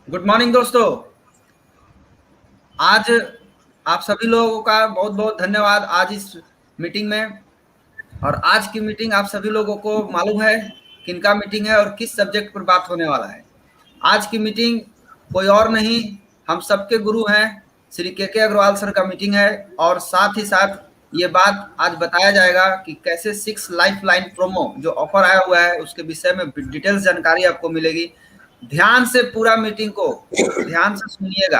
Good morning दोस्तों। आज आप सभी लोगों का बहुत बहुत धन्यवाद आज इस मीटिंग में। और आज की मीटिंग आप सभी लोगों को मालूम है किनका मीटिंग है और किस सब्जेक्ट पर बात होने वाला है। आज की मीटिंग कोई और नहीं, हम सबके गुरु हैं श्री के अग्रवाल सर का मीटिंग है। और साथ ही साथ ये बात आज बताया जाएगा कि कैसे 6 लाइफ लाइन प्रोमो जो ऑफर आया हुआ है उसके विषय में डिटेल्स जानकारी आपको मिलेगी। ध्यान से पूरा मीटिंग को ध्यान से सुनिएगा,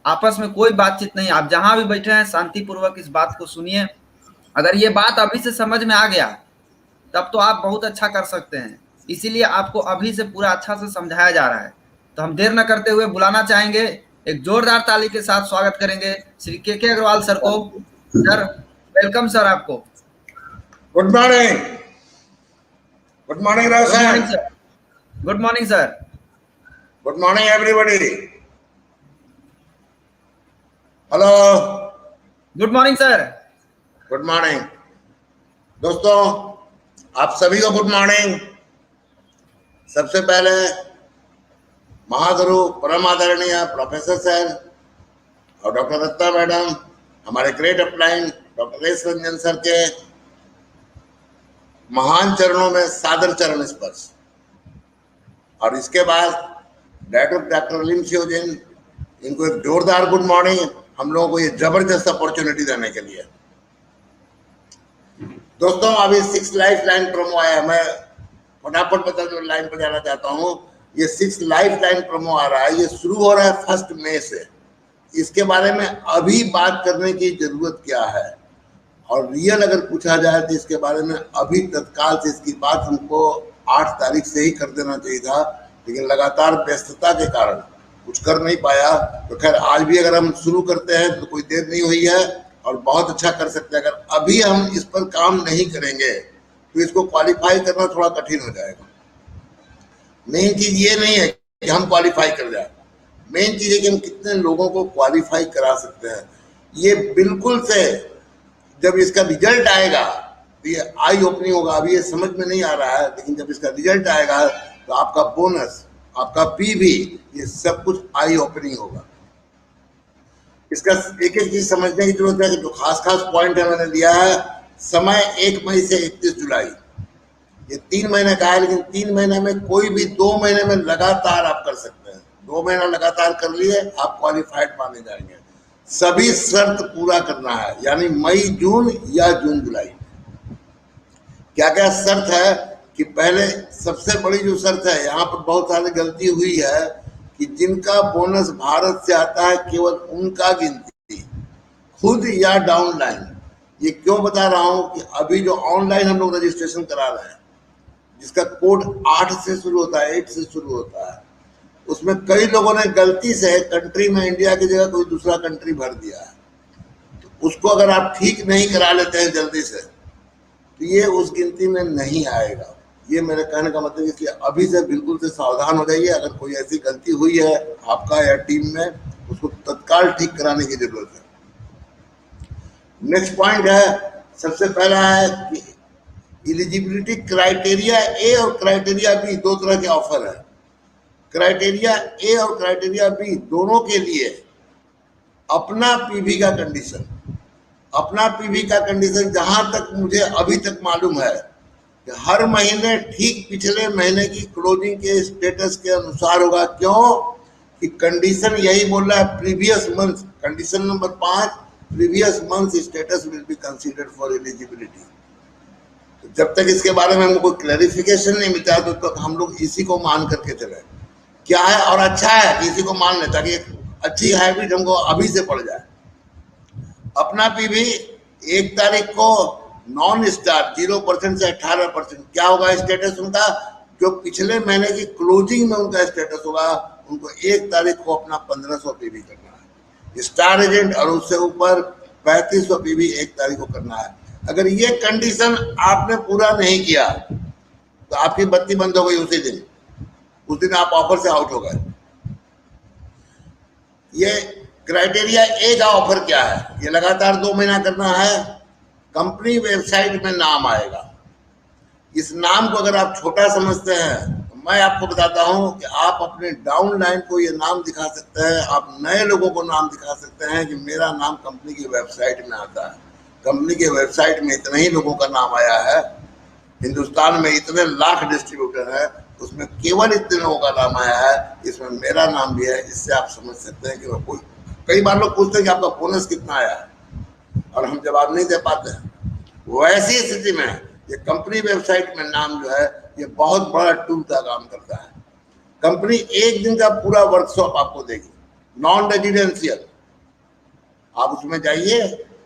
आपस में कोई बातचीत नहीं। आप जहां भी बैठे हैं शांति पूर्वक इस बात को सुनिए। अगर ये बात अभी से समझ में आ गया तब तो आप बहुत अच्छा कर सकते हैं, इसीलिए आपको अभी से पूरा अच्छा से समझाया जा रहा है। तो हम देर न करते हुए बुलाना चाहेंगे, एक जोरदार ताली के साथ स्वागत करेंगे श्री के अग्रवाल सर को। सर वेलकम सर आपको। Good morning. Good morning good morning Roshan. Sir. Good morning sir. Good morning everybody. Hello. Good morning sir. Good morning दोस्तों, आप सभी को गुड मॉर्निंग। सबसे पहले महागुरु परम आदरणीय प्रोफेसर सर और डॉक्टर रत्ना मैडम, हमारे great upline doctor S Ranjan sir के महान चरणों में सादर चरण स्पर्श। और इसके बाद डॉक्टर लिम शिवजिन, इनको एक जोरदार गुड मॉर्निंग हम लोगों को ये जबरदस्त अपॉर्चुनिटी देने के लिए। दोस्तों अभी 6 लाइफ लाइन प्रोमो आया, मैं फटाफट बता दो लाइन पर जाना चाहता हूँ। ये 6 लाइफ लाइन प्रोमो आ रहा है, ये शुरू हो रहा है 1 मई से। इसके बारे में अभी बात करने की जरूरत क्या है, और रियल अगर पूछा जाए तो इसके बारे में अभी तत्काल से इसकी बात हमको 8 तारीख से ही कर देना चाहिए था, लेकिन लगातार व्यस्तता के कारण कुछ कर नहीं पाया। तो खैर आज भी अगर हम शुरू करते हैं तो कोई देर नहीं हुई है और बहुत अच्छा कर सकते हैं। अगर अभी हम इस पर काम नहीं करेंगे तो इसको क्वालिफाई करना थोड़ा कठिन हो जाएगा। मेन चीज ये नहीं है कि हम क्वालिफाई कर जाए, मेन चीज है कि हम कितने लोगों को क्वालिफाई करा सकते हैं। ये बिल्कुल से जब इसका रिजल्ट आएगा तो ये आई ओपनिंग होगा। अभी ये समझ में नहीं आ रहा है, लेकिन जब इसका रिजल्ट आएगा तो आपका बोनस, आपका पीवी, ये सब कुछ आई ओपनिंग होगा। इसका एक एक चीज समझने की जरूरत है कि जो खास खास पॉइंट है मैंने दिया है। समय 1 मई से 31 जुलाई, ये 3 महीने का है, लेकिन 3 महीने में कोई भी 2 महीने में लगातार आप कर सकते हैं। 2 महीना लगातार कर लिए आप क्वालिफाइड माने जाएंगे। सभी शर्त पूरा करना है, यानी मई जून या जून जुलाई। क्या क्या शर्त है कि पहले सबसे बड़ी जो शर्त है, यहाँ पर बहुत सारी गलती हुई है कि जिनका बोनस भारत से आता है केवल उनका गिनती, खुद या डाउनलाइन। ये क्यों बता रहा हूं कि अभी जो ऑनलाइन हम लोग रजिस्ट्रेशन करा रहे हैं, जिसका कोड 8 से शुरू होता है, 8 से शुरू होता है, उसमें कई लोगों ने गलती से कंट्री में इंडिया की जगह कोई दूसरा कंट्री भर दिया है। तो उसको अगर आप ठीक नहीं करा लेते हैं जल्दी से तो ये उस गिनती में नहीं आएगा। ये मेरे कहने का मतलब, इसलिए अभी से बिल्कुल से सावधान हो जाइए। अगर कोई ऐसी गलती हुई है आपका या टीम में, उसको तत्काल ठीक कराने की जरूरत है। नेक्स्ट पॉइंट है, सबसे पहला है कि एलिजिबिलिटी क्राइटेरिया ए और क्राइटेरिया बी, 2 तरह के ऑफर है। क्राइटेरिया ए और क्राइटेरिया बी दोनों के लिए अपना पीवी का कंडीशन, अपना पीवी का कंडीशन जहां तक मुझे अभी तक मालूम है कि हर महीने ठीक पिछले महीने की क्लोजिंग के स्टेटस के अनुसार होगा। क्यों कि कंडीशन यही बोल रहा है, previous month, condition number 5, previous month status will be considered for eligibility. तो जब तक इसके बारे में हमको क्लैरिफिकेशन नहीं मिलता है तब तक हम लोग इसी को मान करके चले। क्या है, और अच्छा है कि इसी को मान ले, ताकि एक अच्छी हैबिट हमको अभी से पड़ जाए। अपना पीवी 1 तारीख को नॉन स्टार 0% से 18%, क्या होगा स्टेटस उनका, जो पिछले महीने की क्लोजिंग में उनका स्टेटस होगा, उनको 1 तारीख को अपना 1500 पीवी करना है। स्टार एजेंट और उससे ऊपर 3500 पीवी 1 तारीख को करना है। अगर ये कंडीशन आपने पूरा नहीं किया तो आपकी बत्ती बंद हो गई उसी दिन, उस दिन आप ऑफर से आउट हो गए। ये क्राइटेरिया ए का ऑफर क्या है, ये लगातार 2 महीना करना है। कंपनी वेबसाइट में नाम आएगा। इस नाम को अगर आप छोटा समझते हैं तो मैं आपको बताता हूं कि आप अपने डाउनलाइन को ये नाम दिखा सकते हैं, आप नए लोगों को नाम दिखा सकते हैं कि मेरा नाम कंपनी की वेबसाइट में आता है। कंपनी के वेबसाइट में इतने ही लोगों का नाम आया है, हिंदुस्तान में इतने लाख डिस्ट्रीब्यूटर है, उसमें केवल इतने लोगों का नाम आया है, इसमें मेरा नाम भी है। इससे आप समझ सकते हैं कि मैं कोई, कई बार लोग पूछते हैं कि आपका बोनस कितना आया है और हम जवाब नहीं दे पाते हैं। वैसी स्थिति में ये कंपनी वेबसाइट में नाम जो है ये बहुत बड़ा टूल का काम करता है। कंपनी एक दिन का पूरा वर्कशॉप आपको देगी, नॉन रेजिडेंशियल, आप उसमें जाइए,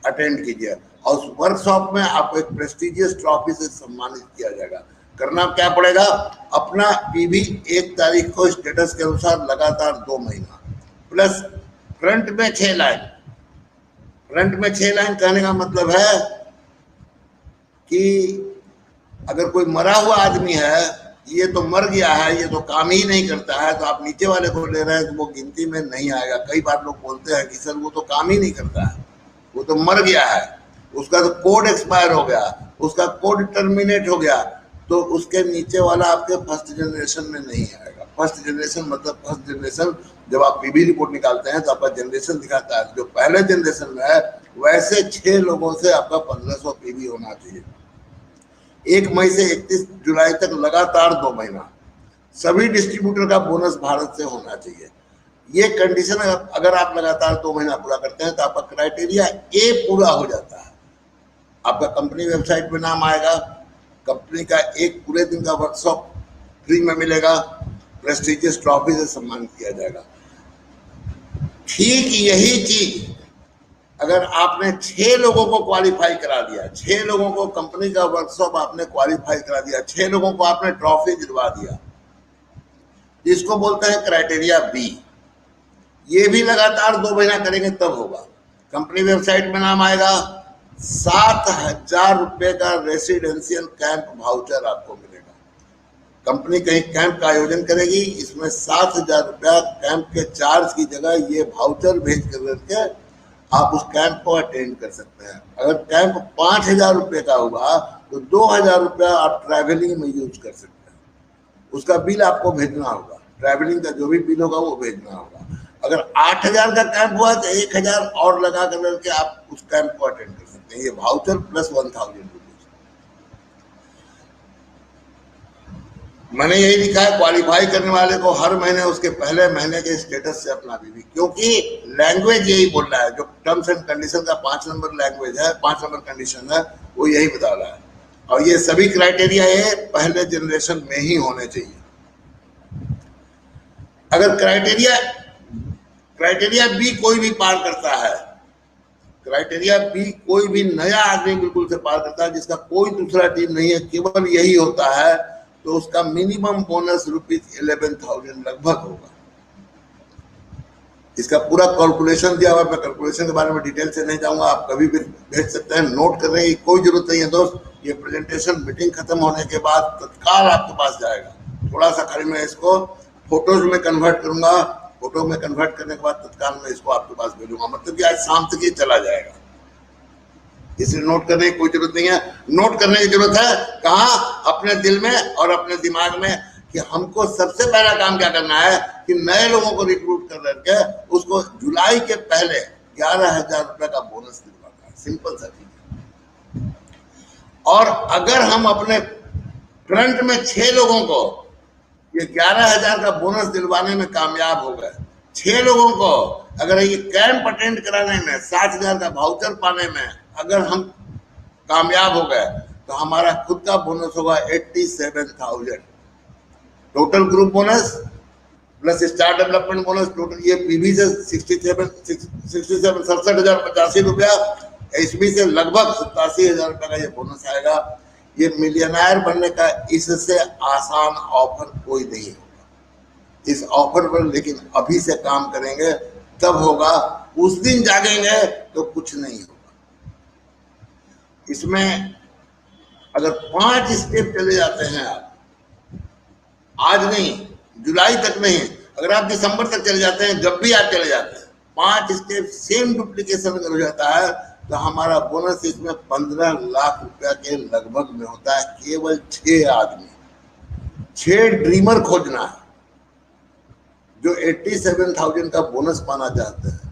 अटेंड कीजिए और उस वर्कशॉप में आपको एक प्रेस्टिजियस ट्रॉफी से सम्मानित किया जाएगा। करना क्या पड़ेगा, अपना पीवी 1 तारीख को स्टेटस के अनुसार लगातार 2 महीना, प्लस फ्रंट में 6 लाइन। फ्रंट में 6 लाइन कहने का मतलब है कि अगर कोई मरा हुआ आदमी है, ये तो मर गया है, ये तो काम ही नहीं करता है, तो आप नीचे वाले को ले रहे हैं तो वो गिनती में नहीं आएगा। कई बार लोग बोलते हैं कि सर वो तो काम ही नहीं करता है, वो तो मर गया है, उसका तो कोड एक्सपायर हो गया, उसका कोड टर्मिनेट हो गया, तो उसके नीचे वाला आपके फर्स्ट जनरेशन में नहीं आएगा। फर्स्ट जनरेशन मतलब फर्स्ट जनरेशन, जब आप पीवी रिपोर्ट निकालते हैं तो आपका जनरेशन दिखाता है, जो पहले जनरेशन में है वैसे 6 लोगों से आपका 1500 पीवी होना चाहिए। 1 मई से 31 जुलाई तक लगातार 2 महीना सभी डिस्ट्रीब्यूटर का बोनस भारत से होना चाहिए। ये कंडीशन अगर आप लगातार 2 महीना पूरा करते हैं तो आपका क्राइटेरिया ए पूरा हो जाता है। आपका कंपनी वेबसाइट पे नाम आएगा, कंपनी का एक पूरे दिन का वर्कशॉप फ्री में मिलेगा, प्रेस्टिजियस ट्रॉफी से सम्मानित किया जाएगा। ठीक यही चीज अगर आपने 6 लोगों को क्वालिफाई करा दिया, 6 लोगों को कंपनी का वर्कशॉप आपने क्वालिफाई करा दिया, 6 लोगों को आपने ट्रॉफी दिलवा दिया, इसको बोलते हैं क्राइटेरिया बी। ये भी लगातार 2 महीना करेंगे तब होगा। कंपनी वेबसाइट में नाम आएगा, 7,000 रुपए का रेसिडेंशियल कैंप वाउचर आपको मिलेगा। कंपनी कहीं कैंप का आयोजन करेगी, इसमें 7,000 रुपया कैंप के चार्ज की जगह ये वाउचर भेज करके आप उस कैंप को अटेंड कर सकते हैं। अगर कैंप 5,000 रुपये का हुआ तो 2,000 रुपया आप ट्रैवलिंग में यूज कर सकते हैं, उसका बिल आपको भेजना होगा, ट्रैवलिंग का जो भी बिल होगा वो भेजना होगा। अगर 8,000 का कैंप हुआ तो 1,000 और लगा करके आप उस कैंप को अटेंड कर सकते हैं। ये वाउचर प्लस 1,000 रुपीज। मैंने यही लिखा है, क्वालिफाई करने वाले को हर महीने उसके पहले महीने के स्टेटस से अपना बीवी, क्योंकि लैंग्वेज यही बोल रहा है, जो टर्म्स एंड कंडीशन का 5 नंबर लैंग्वेज है, 5 नंबर कंडीशन है, वो यही बता रहा है। और ये सभी क्राइटेरिया ये पहले जनरेशन में ही होने चाहिए। अगर क्राइटेरिया बी कोई भी पार करता है, क्राइटेरिया बी कोई भी नया आदमी बिल्कुल से पार करता है जिसका कोई दूसरा टीम नहीं है, केवल यही होता है, तो उसका मिनिमम बोनस ₹11,000 लगभग होगा। इसका पूरा कैलकुलेशन दिया हुआ है, मैं कैलकुलेशन के बारे में डिटेल से नहीं जाऊंगा, आप कभी भी देख सकते हैं, नोट करने की कोई जरूरत नहीं है दोस्त। ये प्रेजेंटेशन मीटिंग खत्म होने के बाद तत्काल आपके पास जाएगा। थोड़ा सा खाली मैं इसको फोटोज में कन्वर्ट करूंगा, फोटो में कन्वर्ट करने के बाद तत्काल में इसको आपके पास भेजूंगा, मतलब कि आज शाम तक ये चला जाएगा। इसलिए नोट करने की कोई जरूरत नहीं है। नोट करने की जरूरत है कहाँ, अपने दिल में और अपने दिमाग में, कि हमको सबसे पहला काम क्या करना है कि नए लोगों को रिक्रूट कर करके उसको जुलाई के पहले 11,000 रुपए का बोनस दिलवाना है। सिंपल सा चीज है। और अगर हम अपने फ्रंट में 6 लोगों को ये 11,000 का बोनस दिलवाने में कामयाब हो गए, 6 लोगों को अगर ये कैंप अटेंड कराने में, 7,000 का वाउचर पाने में अगर हम कामयाब हो गए, तो हमारा खुद का बोनस होगा 87,000। Total group bonus plus star development bonus, total ये पीवी से 67,87,87 रुपया, एसबी से लगभग 87,000 रुपया का ये बोनस आएगा। ये मिलियनायर बनने का इससे आसान ऑफर कोई नहीं होगा। इस ऑफर पर लेकिन अभी से काम करेंगे तब होगा, उस दिन जागेंगे तो कुछ नहीं होगा। इसमें अगर 5 स्टेप चले जाते हैं आप, आज नहीं, जुलाई तक नहीं, अगर आप दिसंबर तक चले जाते हैं, जब भी आप चले जाते हैं, 5 स्टेप सेम डुप्लीकेशन अगर हो जाता है तो हमारा बोनस इसमें 15 लाख रुपया के लगभग में होता है, केवल 6 आदमी। 6 ड्रीमर खोजना है जो 87,000 का बोनस पाना चाहते हैं।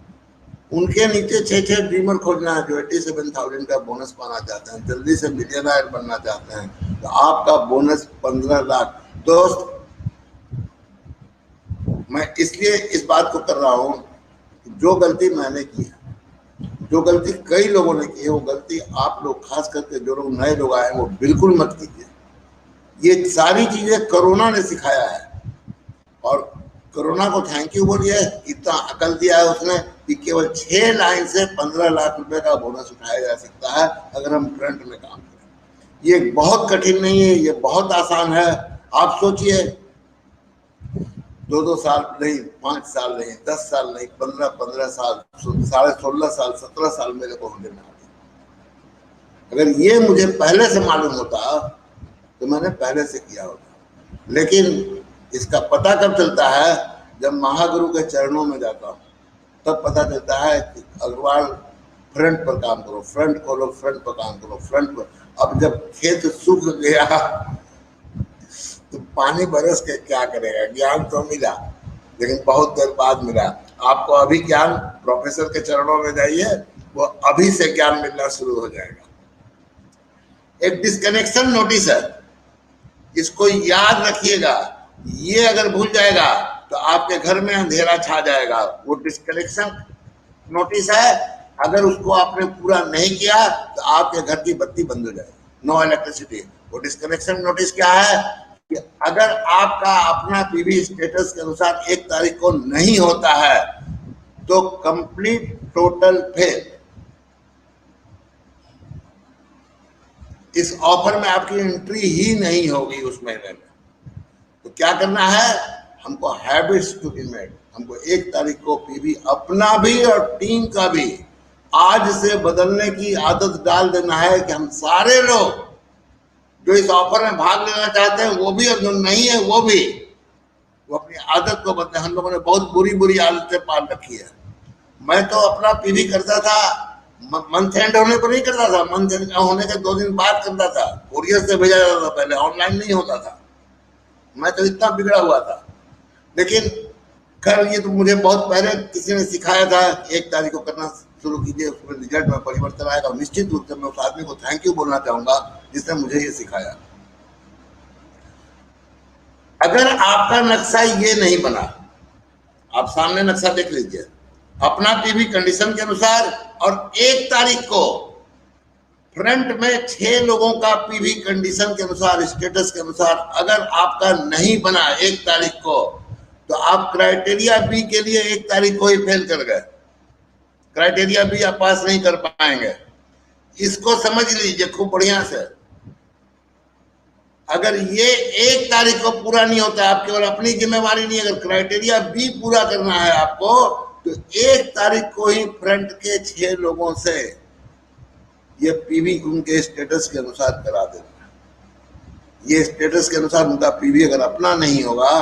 उनके नीचे 6 ड्रीमर खोजना है जो 87,000 का बोनस पाना चाहते हैं, जल्दी से मिलियनर बनना चाहते हैं। तो आपका बोनस 15 लाख। दोस्त, मैं इसलिए इस बात को कर रहा हूं, जो गलती मैंने की है, जो गलती कई लोगों ने की है, वो गलती आप लोग, खास करके जो लोग नए लोग आए हैं, वो बिल्कुल मत कीजिए। ये सारी चीजें कोरोना ने सिखाया है, और कोरोना को थैंक यू बोलिए, इतना अकल दिया है उसने कि केवल 6 लाइन से 15 लाख रुपए का बोनस उठाया जा सकता है अगर हम फ्रंट में काम करें। ये बहुत कठिन नहीं है, ये बहुत आसान है। आप सोचिए, 2-2 साल नहीं, 5 साल नहीं, 10 साल नहीं, 15-15 साल, 16.5 साल, 17 साल मेरे को होने में आ गए। अगर ये मुझे पहले से मालूम होता तो मैंने पहले से किया होता। लेकिन इसका पता कब चलता है? जब महागुरु के चरणों में जाता हूँ, तब पता चलता है कि अग्रवाल, फ्रंट पर काम करो, फ्रंट खोलो, फ्रंट पर काम करो, फ्रंट पर। अब जब खेत सूख गया तो पानी बरस के क्या करेगा? ज्ञान तो मिला, लेकिन बहुत देर बाद मिला। आपको अभी ज्ञान, प्रोफेसर के चरणों में जाइए, वो अभी से ज्ञान मिलना शुरू हो जाएगा। एक डिस्कनेक्शन नोटिस है, इसको याद रखिएगा। ये अगर भूल जाएगा तो आपके घर में अंधेरा छा जाएगा। वो डिस्कनेक्शन नोटिस है, अगर उसको आपने पूरा नहीं किया तो आपके घर की बत्ती बंद हो जाएगी, नो इलेक्ट्रिसिटी। वो डिस्कनेक्शन नोटिस क्या है कि अगर आपका अपना पीवी स्टेटस के अनुसार 1 तारीख को नहीं होता है तो कंप्लीट टोटल फेल। इस ऑफर में आपकी एंट्री ही नहीं होगी उस महीने में। तो क्या करना है? हमको हैबिट्स टू बी मेड। हमको 1 तारीख को पीवी अपना भी और टीम का भी आज से बदलने की आदत डाल देना है कि हम सारे लोग जो इस ऑफर में भाग लेना चाहते हैं वो भी, और जो नहीं है वो भी, वो अपनी आदत को बदले। हम लोगों ने बहुत बुरी बुरी आदतें पाल रखी है। मैं तो अपना पीवी करता था, मंथ एंड होने पर नहीं करता था, मंथ एंड होने के 2 दिन बाद करता था, कोरियर से भेजा जाता था, पहले ऑनलाइन नहीं होता था। मैं तो इतना बिगड़ा हुआ था। लेकिन खैर, ये तो मुझे बहुत पहले किसी ने सिखाया था, 1 तारीख को करना शुरू कीजिए, उसमें रिजल्ट में परिवर्तन आएगा। निश्चित रूप से मैं उस आदमी को थैंक यू बोलना चाहूंगा जिसने मुझे ये सिखाया। अगर आपका नक्शा ये नहीं बना, आप सामने नक्शा देख लीजिए, अपना पीवी कंडीशन के अनुसार, और 1 तारीख को फ्रंट में 6 लोगों का पीवी कंडीशन के अनुसार, स्टेटस के अनुसार अगर आपका नहीं बना 1 तारीख को, तो आप क्राइटेरिया बी के लिए 1 तारीख को ही फेल कर गए। क्राइटेरिया बी आप पास नहीं कर पाएंगे। इसको समझ लीजिए खूब बढ़िया से। अगर ये 1 तारीख को पूरा नहीं होता, आप केवल अपनी जिम्मेवारी नहीं, अगर क्राइटेरिया बी पूरा करना है आपको, तो 1 तारीख को ही फ्रंट के 6 लोगों से ये पीवी उनके स्टेटस के अनुसार करा देना। ये स्टेटस के अनुसार उनका पीवी अगर अपना नहीं होगा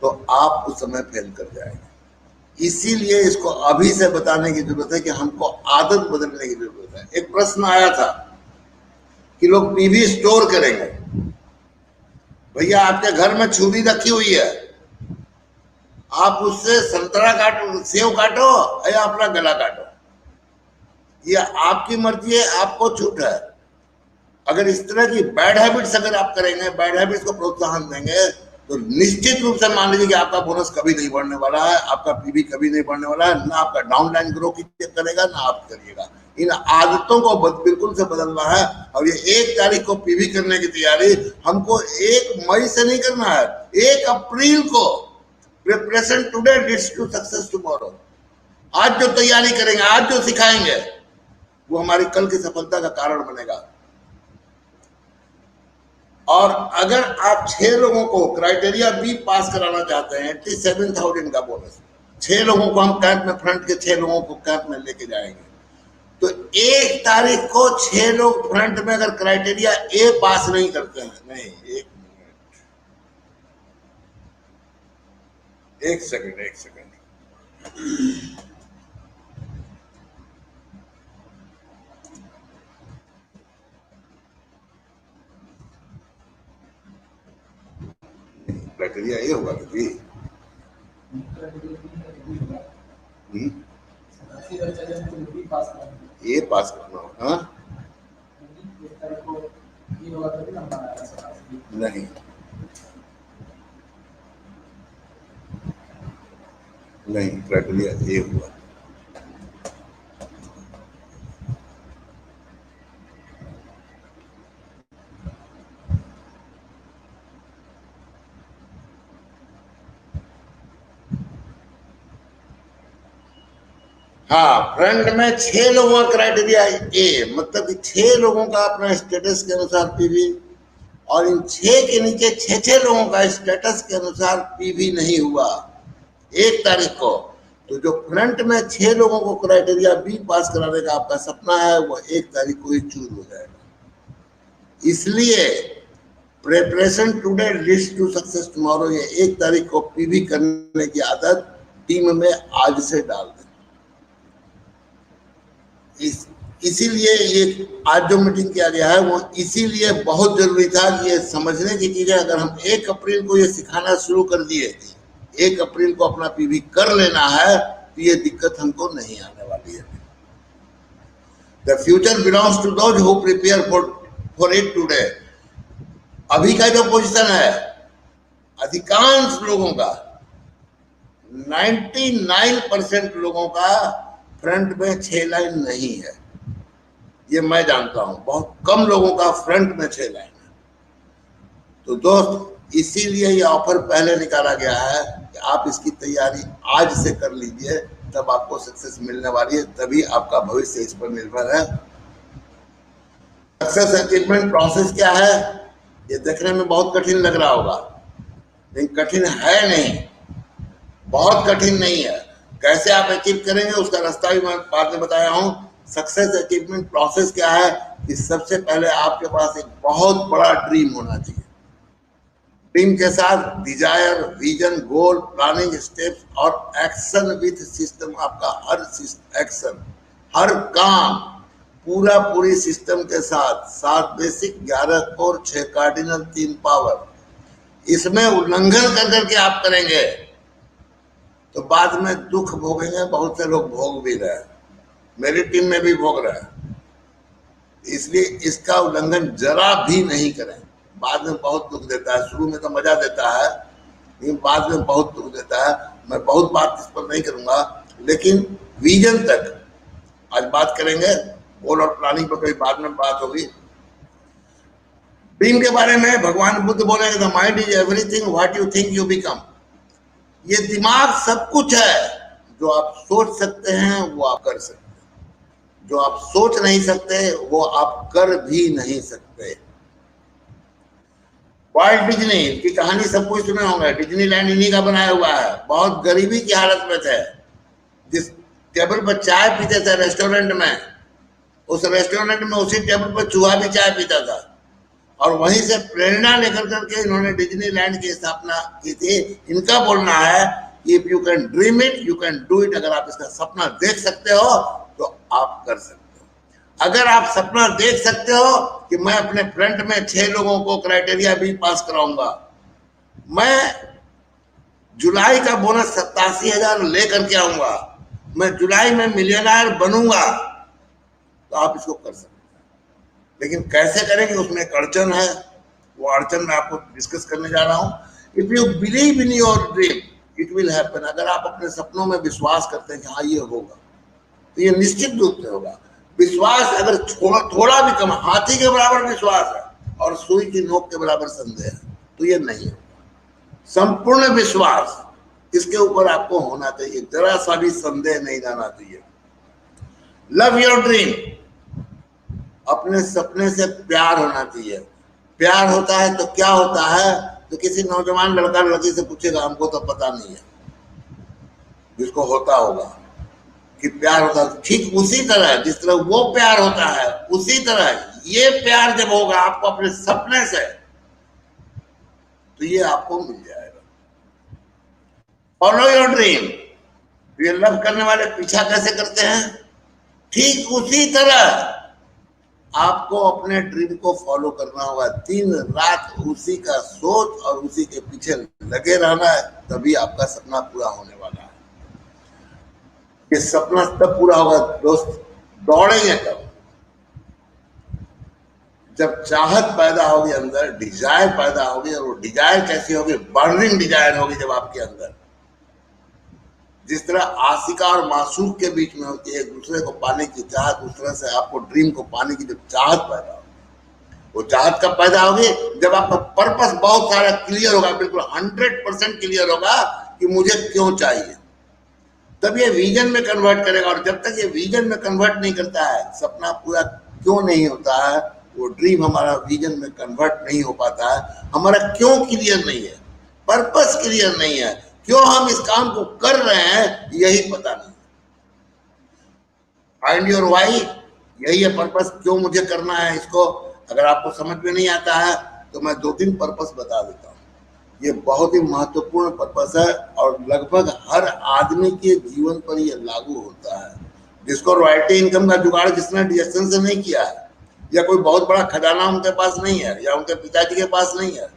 तो आप उस समय फेल कर जाएंगे। इसीलिए इसको अभी से बताने की जरूरत है कि हमको आदत बदलने की जरूरत है। एक प्रश्न आया था कि लोग पीवी स्टोर करेंगे। भैया, आपके घर में छुरी रखी हुई है, आप उससे संतरा काटो, सेव काटो या अपना गला काटो, ये आपकी मर्जी है, आपको छूट है। अगर इस तरह की बैड हैबिट्स अगर आप करेंगे, बैड हैबिट्स को प्रोत्साहन देंगे, तो निश्चित रूप से मान लीजिए कि आपका बोनस कभी नहीं बढ़ने वाला है, आपका पीवी कभी नहीं बढ़ने वाला है, ना आपका डाउनलाइन ग्रो करेगा, ना आप करिएगा। इन आदतों को बिल्कुल से बदलना है। और ये 1 तारीख को पीवी करने की तैयारी हमको 1 मई से नहीं करना है, 1 अप्रैल को। Preparation today leads to success tomorrow. आज जो तैयारी करेंगे, आज जो सिखाएंगे, वो हमारी कल की सफलता का कारण बनेगा। और अगर आप 6 लोगों को क्राइटेरिया बी पास कराना चाहते हैं, 87,000 का बोनस, 6 लोगों को हम कैंप में, फ्रंट के 6 लोगों को कैंप में लेके जाएंगे, तो 1 तारीख को 6 लोग फ्रंट में अगर क्राइटेरिया ए पास नहीं करते हैं, नहीं, 1 मिनट, 1 सेकंड, 1 सेकंड, क्राइटेरिया ए होगा कि ए पास करना होगा। हाँ नहीं नहीं, क्राइटेरिया ए हुआ। हाँ, फ्रंट में 6 लोगों का क्राइटेरिया ए, मतलब कि 6 लोगों का अपना स्टेटस के अनुसार पीवी, और इन 6 के नीचे 6 लोगों का स्टेटस के अनुसार पीवी नहीं हुआ 1 तारीख को। तो जो फ्रंट में 6 लोगों को क्राइटेरिया बी पास कराने का आपका सपना है, वो 1 तारीख को ही चूर हो जाएगा। इसलिए preparation today leads to success tomorrow, ये 1 तारीख को पीवी करने की आदत टीम में आज से डाल दें। इसीलिए ये आज जो मीटिंग किया गया है वो इसीलिए बहुत जरूरी था कि ये समझने की चीज है। अगर हम 1 अप्रैल को ये सिखाना शुरू कर दिए, 1 अप्रैल को अपना पीवी कर लेना है, तो ये दिक्कत हमको नहीं आने वाली है। The future belongs to those who prepare for it today. अभी का जो पोजीशन है अधिकांश लोगों का 99% लोगों का फ्रंट में 6 लाइन नहीं है, ये मैं जानता हूं। बहुत कम लोगों का फ्रंट में 6 लाइन है। तो दोस्त, इसीलिए ये ऑफर पहले निकाला गया है कि आप इसकी तैयारी आज से कर लीजिए, तब आपको सक्सेस मिलने वाली है, तभी आपका भविष्य इस पर निर्भर है। सक्सेस अचीवमेंट प्रोसेस क्या है, ये देखने में बहुत कठिन लग रहा होगा, लेकिन कठिन है नहीं, बहुत कठिन नहीं है। कैसे आप अचीव करेंगे उसका रास्ता भी मैं बाद में बताया हूं। सक्सेस अचीवमेंट प्रोसेस क्या है कि सबसे पहले आपके पास एक बहुत बड़ा ड्रीम होना चाहिए। ड्रीम के साथ डिजायर, विजन, गोल, प्लानिंग, स्टेप्स और एक्शन विथ सिस्टम। आपका हर एक्शन, हर काम पूरी सिस्टम के साथ, 7 बेसिक, 11 कोर, 6 कार्डिनल, 3 पावर, इसमें उल्लंघन कर करके आप करेंगे तो बाद में दुख भोगेंगे। बहुत से लोग भोग भी रहे हैं, मेरी टीम में भी भोग रहे हैं। इसलिए इसका उल्लंघन जरा भी नहीं करें, बाद में बहुत दुख देता है। शुरू में तो मजा देता है, लेकिन बाद में बहुत दुख देता है। मैं बहुत बात इस पर नहीं करूंगा, लेकिन विजन तक आज बात करेंगे। गोल और प्लानिंग पर कोई बाद में बात होगी। ड्रीम के बारे में भगवान बुद्ध बोलेंगे, the mind is everything what you think you become. ये दिमाग सब कुछ है, जो आप सोच सकते हैं वो आप कर सकते हैं, जो आप सोच नहीं सकते वो आप कर भी नहीं सकते। वाल्ट डिज्नी की कहानी सब कुछ सुने होंगे, डिज्नीलैंड इन्हीं का बनाया हुआ है। बहुत गरीबी की हालत में थे, जिस टेबल पर चाय पीते थे रेस्टोरेंट में, उस रेस्टोरेंट में उसी टेबल पर चूहा भी चाय पीता था, और वहीं से प्रेरणा लेकर करके इन्होंने डिज्नीलैंड की स्थापना की थी। इनका बोलना है, if you can dream it you can do it. अगर आप इसका सपना देख सकते हो तो आप कर सकते हो। अगर आप सपना देख सकते हो कि मैं अपने फ्रंट में 6 लोगों को क्राइटेरिया भी पास कराऊंगा, मैं जुलाई का बोनस 87,000 लेकर के आऊंगा, मैं जुलाई में मिलियनर बनूंगा, तो आप इसको कर सकते हैं। लेकिन कैसे करेंगे उसमें एक अड़चन है, वो अड़चन मैं आपको डिस्कस करने जा रहा हूं। If you believe in your dream it will happen. अगर आप अपने सपनों में विश्वास करते हैं कि हाँ ये होगा, तो ये निश्चित रूप से होगा। विश्वास अगर थोड़ा भी कम, हाथी के बराबर विश्वास है और सुई की नोक के बराबर संदेह है, तो ये नहीं है। संपूर्ण विश्वास इसके ऊपर आपको होना चाहिए, जरा सा भी संदेह नहीं जाना चाहिए। लव योर ड्रीम, अपने सपने से प्यार होना चाहिए। प्यार होता है तो क्या होता है, तो किसी नौजवान लड़का लड़की से पूछेगा, हमको तो पता नहीं है, जिसको होता होगा कि प्यार होता है। ठीक उसी तरह जिस तरह वो प्यार होता है, उसी तरह ये प्यार जब होगा आपको अपने सपने से, तो ये आपको मिल जाएगा। Follow your dream. ये लव करने वाले पीछा कैसे करते हैं, ठीक उसी तरह आपको अपने ड्रीम को फॉलो करना होगा, दिन रात उसी का सोच और उसी के पीछे लगे रहना है, तभी आपका सपना पूरा होने वाला है। ये सपना तब पूरा होगा दोस्त, दौड़ेंगे तब जब चाहत पैदा होगी अंदर, डिजायर पैदा होगी। और वो डिजायर कैसी होगी? बर्निंग डिजायर होगी जब आपके अंदर, जिस तरह आशिका और मासूक के बीच में होती है एक दूसरे को पाने की चाहत, उस तरह से आपको ड्रीम को पाने की जब चाहत पैदा होगी, वो चाहत कब पैदा होगी? जब आपका पर्पस बहुत सारा क्लियर होगा, बिल्कुल 100% क्लियर होगा कि मुझे क्यों चाहिए, तब ये विजन में कन्वर्ट करेगा। और जब तक ये विजन में कन्वर्ट नहीं करता है, सपना पूरा क्यों नहीं होता है, वो ड्रीम हमारा विजन में कन्वर्ट नहीं हो पाता है। हमारा क्यों क्लियर नहीं है, पर्पस क्लियर नहीं है, क्यों हम इस काम को कर रहे हैं यही पता नहीं। फाइंड योर व्हाई, यही है पर्पस, क्यों मुझे करना है इसको। अगर आपको समझ में नहीं आता है तो मैं 2-3 पर्पस बता देता हूँ। ये बहुत ही महत्वपूर्ण पर्पस है और लगभग हर आदमी के जीवन पर ये लागू होता है। जिसको रॉयल्टी इनकम का जुगाड़ जिसने डीएसएन से नहीं किया है, या कोई बहुत बड़ा खजाना उनके पास नहीं है, या उनके पिताजी के पास नहीं है,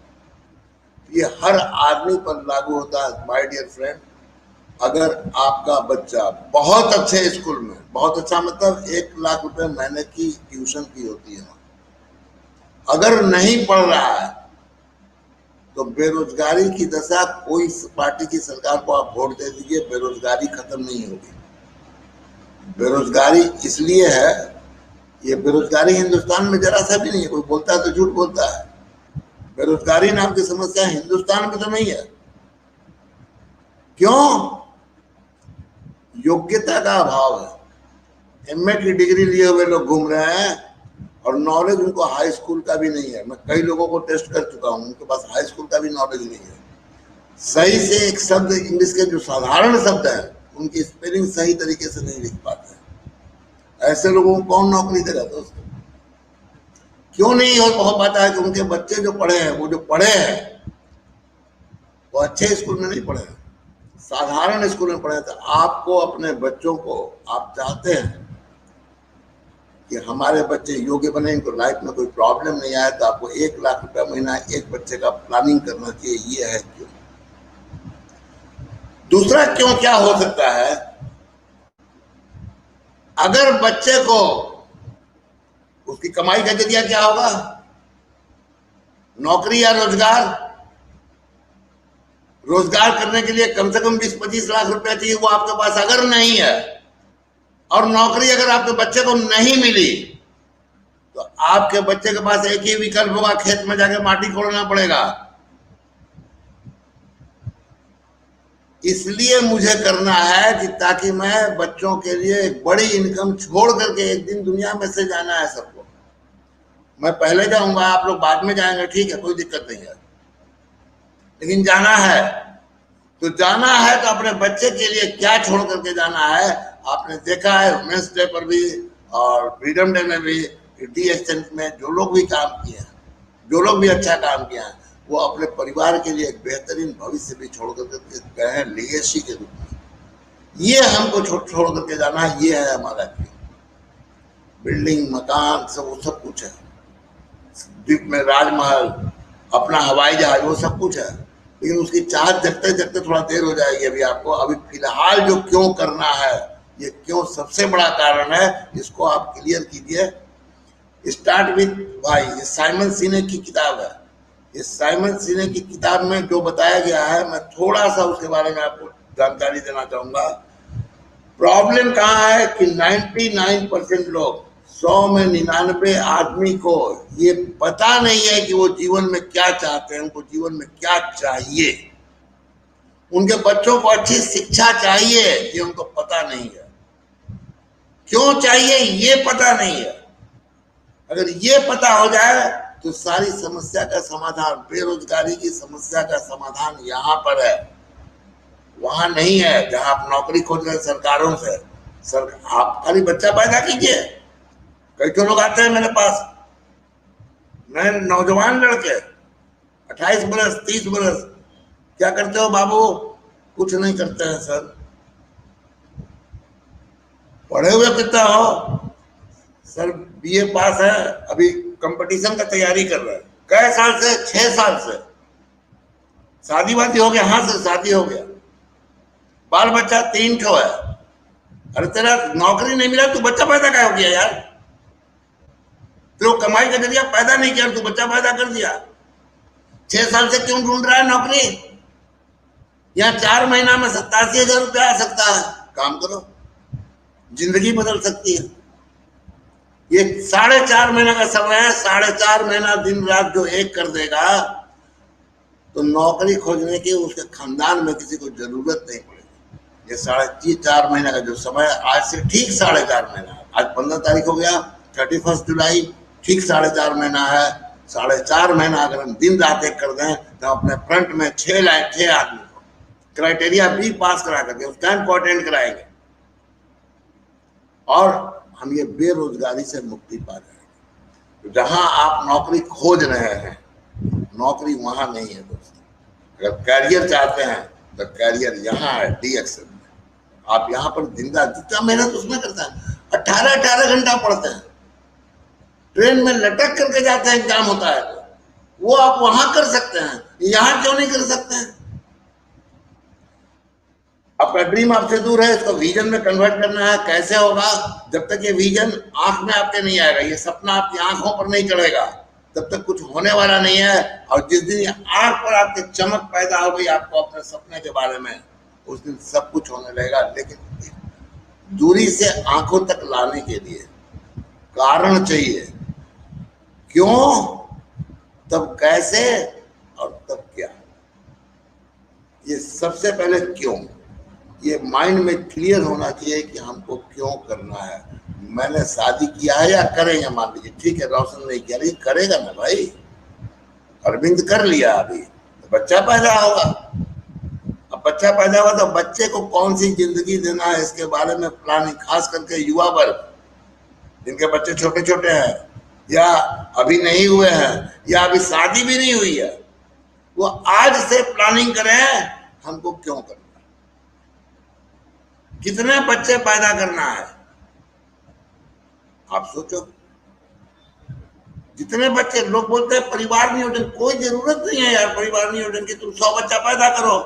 ये हर आदमी पर लागू होता है। माय डियर फ्रेंड, अगर आपका बच्चा बहुत अच्छे स्कूल में, बहुत अच्छा मतलब 1 लाख रुपए महीने की ट्यूशन फी होती है, अगर नहीं पढ़ रहा है तो बेरोजगारी की दशा, कोई पार्टी की सरकार को आप वोट दे दीजिए, बेरोजगारी खत्म नहीं होगी। बेरोजगारी इसलिए है, ये बेरोजगारी हिंदुस्तान में जरा सा भी नहीं है, कोई बोलता है तो झूठ बोलता है। बेरोजगारी नाम की समस्या हिंदुस्तान में तो नहीं है। क्यों? योग्यता का अभाव है। एमए की डिग्री लिए हुए लोग घूम रहे हैं और नॉलेज उनको हाई स्कूल का भी नहीं है। मैं कई लोगों को टेस्ट कर चुका हूं, उनके पास हाई स्कूल का भी नॉलेज नहीं है। सही से एक शब्द इंग्लिश के जो साधारण शब्द है उनकी स्पेलिंग सही तरीके से नहीं लिख पाते हैं। ऐसे लोगों को कौन नौकरी देगा दोस्तों? क्यों नहीं हो पाता है कि उनके बच्चे जो पढ़े हैं, वो जो पढ़े हैं वो अच्छे स्कूल में नहीं पढ़े हैं, साधारण स्कूल में पढ़े। तो आपको अपने बच्चों को, आप चाहते हैं कि हमारे बच्चे योग्य बने, इनको लाइफ में कोई प्रॉब्लम नहीं आए, तो आपको 1 लाख रुपया महीना एक बच्चे का प्लानिंग करना चाहिए। ये है क्यों। दूसरा क्यों क्या हो सकता है? अगर बच्चे को उसकी कमाई का जरिया क्या होगा? नौकरी या रोजगार। रोजगार करने के लिए कम से कम 20-25 लाख रुपया चाहिए, वो आपके पास अगर नहीं है, और नौकरी अगर आपके बच्चे को नहीं मिली, तो आपके बच्चे के पास एक ही विकल्प होगा, खेत में जाके माटी कोड़ना पड़ेगा। इसलिए मुझे करना है कि ताकि मैं बच्चों के लिए एक बड़ी इनकम छोड़ करके एक दिन दुनिया में से जाना है सबको। मैं पहले जाऊंगा, आप लोग बाद में जाएंगे, ठीक है, कोई दिक्कत नहीं है, लेकिन जाना है। तो जाना है तो अपने बच्चे के लिए क्या छोड़ करके जाना है? आपने देखा है वुमेन्स डे पर भी और फ्रीडम डे में भी, डीएसएन में जो लोग भी काम किए हैं, जो लोग भी अच्छा काम किया है, वो अपने परिवार के लिए एक बेहतरीन भविष्य भी छोड़ करके गए हैं, लीगेसी के रूप में। ये हमको छोड़ करके जाना है, ये है हमारा बिल्डिंग, मकान, सब कुछ है, द्वीप में राजमहल, अपना हवाई जहाज, वो सब कुछ है, लेकिन उसकी चाहत जगते जगते थोड़ा देर हो जाएगी अभी आपको। अभी फिलहाल जो क्यों करना है, ये क्यों सबसे बड़ा कारण है, इसको आप क्लियर कीजिए। स्टार्ट विथ वाई, ये साइमन सिनेक की किताब है। इस साइमन सिनेक की किताब में जो बताया गया है, मैं थोड़ा सा उसके बारे में आपको जानकारी देना चाहूंगा। प्रॉब्लम कहाँ है कि 99% लोग, 100 में 99 आदमी को ये पता नहीं है कि वो जीवन में क्या चाहते हैं, उनको जीवन में क्या चाहिए। उनके बच्चों को अच्छी शिक्षा चाहिए, ये उनको पता नहीं है। क्यों चाहिए ये पता नहीं है। अगर ये पता हो जाए तो सारी समस्या का समाधान, बेरोजगारी की समस्या का समाधान यहाँ पर है, वहां नहीं है जहां आप नौकरी खोज रहे हैं सरकारों से। आप खाली बच्चा पैदा कीजिए। कई तो लोग आते हैं मेरे पास, नए नौजवान लड़के, 28 बरस, 30 बरस, क्या करते हो बाबू? कुछ नहीं करते हैं सर। पढ़े हुए कितना हो? सर बीए पास है, अभी कंपटीशन का तैयारी कर रहा है। कई साल से? 6 साल से। शादी वादी हो गया? हाँ सर शादी हो गया। बाल बच्चा 3 ठो है। अरे तेरा नौकरी नहीं मिला, तू बच्चा पैदा क्या हो गया यार? तो कमाई का जरिया पैदा नहीं किया, तू बच्चा पैदा कर दिया। 6 साल से क्यों ढूंढ रहा है नौकरी? यहाँ 4 महीना में 87,000 रुपया आ सकता है। काम करो, जिंदगी बदल सकती है। ये 4.5 महीना का समय है, 4.5 महीना दिन रात जो एक कर देगा तो नौकरी खोजने की उसके खानदान में किसी को जरूरत नहीं पड़ेगी। ये 4.5 महीना का जो समय है, आज से ठीक 4.5 महीना, आज 15 तारीख हो गया, 31 जुलाई, ठीक 4.5 महीना है। 4.5 महीना अगर हम दिन रात एक कर दें तो अपने फ्रंट में 6 आदमी को क्राइटेरिया भी पास करा करके उस टाइम को अटेंड कराएंगे और हम ये बेरोजगारी से मुक्ति पा जाएंगे। जहां आप नौकरी खोज रहे हैं, नौकरी वहां नहीं है दोस्तों। अगर कैरियर चाहते हैं तो कैरियर यहाँ है, DXM में। आप यहाँ पर दिन रात जितना मेहनत उसमें करता है, 18 घंटा पढ़ते हैं, ट्रेन में लटक करके जाते हैं, एग्जाम होता है तो वो आप वहां कर सकते हैं, यहाँ क्यों नहीं कर सकते हैं? आपका ड्रीम आपसे दूर है, इसको विजन में कन्वर्ट करना है। कैसे होगा? जब तक ये विजन आंख में आपके नहीं आएगा, ये सपना आपकी आंखों पर नहीं चढ़ेगा, तब तक कुछ होने वाला नहीं है। और जिस दिन आंख पर आपके चमक पैदा हो गई आपको अपने सपने के बारे में, उस दिन सब कुछ होने लगेगा। लेकिन दूरी से आंखों तक लाने के लिए कारण चाहिए। क्यों, तब कैसे और तब क्या। ये सबसे पहले क्यों, ये माइंड में क्लियर होना चाहिए कि हमको क्यों करना है। मैंने शादी किया है या करेंगे, मान लीजिए ठीक है, रोशन नहीं किया, लेकिन करेगा ना भाई। अरविंद कर लिया, अभी तो बच्चा पैदा होगा। अब बच्चा पैदा हुआ तो बच्चे को कौन सी जिंदगी देना है, इसके बारे में प्लानिंग, खास करके युवा वर्ग जिनके बच्चे छोटे छोटे हैं या अभी नहीं हुए हैं या अभी शादी भी नहीं हुई है, वो आज से प्लानिंग करें हमको क्यों करना, कितने बच्चे पैदा करना है। आप सोचो, जितने बच्चे, लोग बोलते हैं परिवार नियोजन, कोई जरूरत नहीं है यार परिवार नियोजन की। तुम 100 बच्चा पैदा करो,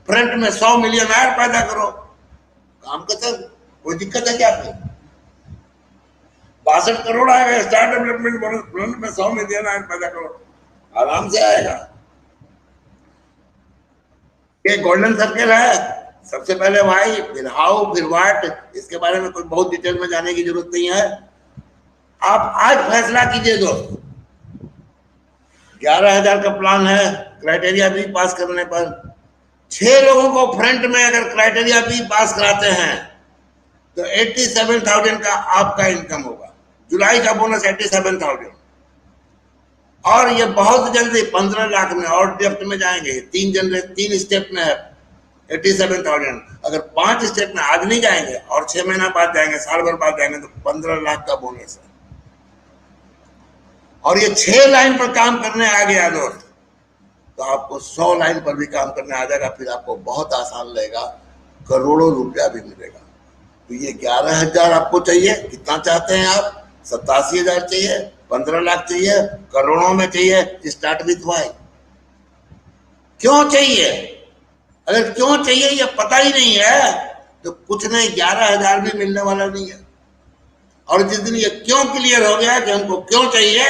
फ्रंट में 100 मिलियनर पैदा करो, काम खत्म। कोई दिक्कत है क्या? 62 करोड़ आएगा स्टार डेवलपमेंट बोनस, फ्रंट में 100 मिलियनर पैदा करो, आराम से आएगा। ये गोल्डन सर्कल है, सबसे पहले वाई, फिर हाउ, फिर व्हाट। इसके बारे में कोई बहुत डिटेल में जाने की जरूरत नहीं है। आप आज फैसला कीजिए दोस्त, 11,000 का प्लान है, क्राइटेरिया भी पास करने पर 6 लोगों को फ्रंट में अगर क्राइटेरिया भी पास कराते हैं तो 87,000 का आपका इनकम होगा। जुलाई का बोनस 87,000 और ये बहुत जल्दी 15 लाख में और डेप्थ में जाएंगे। 3 स्टेप में है 87,000। अगर 5 स्टेप में आज नहीं जाएंगे और 6 महीना बाद जाएंगे, साल भर बाद जाएंगे तो 15 लाख का बोनस है। और ये 6 लाइन पर काम करने आ गया दोस्त तो आपको 100 लाइन पर भी काम करने आ जाएगा, फिर आपको बहुत आसान लगेगा, करोड़ों रुपया भी मिलेगा। तो ये 11,000 आपको चाहिए, कितना चाहते हैं आप? 87,000 चाहिए, 15 लाख चाहिए, करोड़ों में चाहिए? Start with why. क्यों चाहिए? अगर क्यों चाहिए ये पता ही नहीं है तो कुछ नहीं, 11,000 भी मिलने वाला नहीं है। और जिस दिन ये क्यों क्लियर हो गया कि हमको क्यों चाहिए,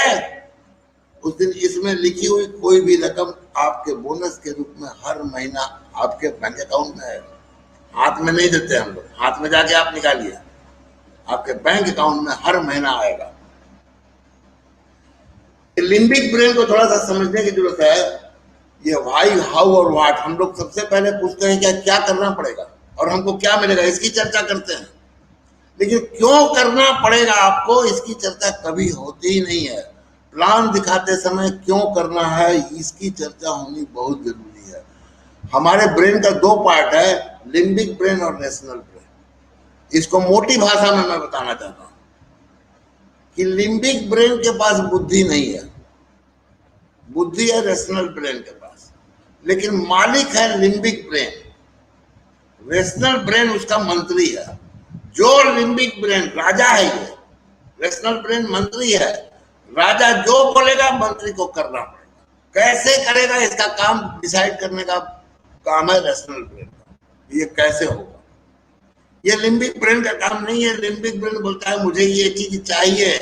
उस दिन इसमें लिखी हुई कोई भी रकम आपके बोनस के रूप में हर महीना आपके बैंक अकाउंट में है। हाथ में नहीं देते हम लोग, हाथ में जाके आप निकालिए, आपके बैंक अकाउंट में हर महीना आएगा। लिम्बिक ब्रेन को थोड़ा सा समझने की जरूरत है। ये व्हाई, हाउ और व्हाट हम लोग सबसे पहले पूछते हैं क्या करना पड़ेगा और हमको क्या मिलेगा, इसकी चर्चा करते हैं। लेकिन क्यों करना पड़ेगा आपको, इसकी चर्चा कभी होती ही नहीं है। प्लान दिखाते समय क्यों करना है, इसकी चर्चा होनी बहुत जरूरी है। हमारे ब्रेन का 2 पार्ट है, लिम्बिक ब्रेन और रेशनल ब्रेन। इसको मोटी भाषा में मैं बताना चाहता हूं कि लिम्बिक ब्रेन के पास बुद्धि नहीं है, बुद्धि है रेशनल ब्रेन के पास, लेकिन मालिक है लिम्बिक ब्रेन। रेशनल ब्रेन उसका मंत्री है। जो लिम्बिक ब्रेन राजा है, ये रेशनल ब्रेन मंत्री है, राजा जो बोलेगा मंत्री को करना पड़ेगा। कैसे करेगा इसका काम डिसाइड करने का काम है रेशनल ब्रेन का, ये कैसे होगा। ये लिम्बिक ब्रेन का काम नहीं है। लिम्बिक ब्रेन बोलता है मुझे ये चीज चाहिए,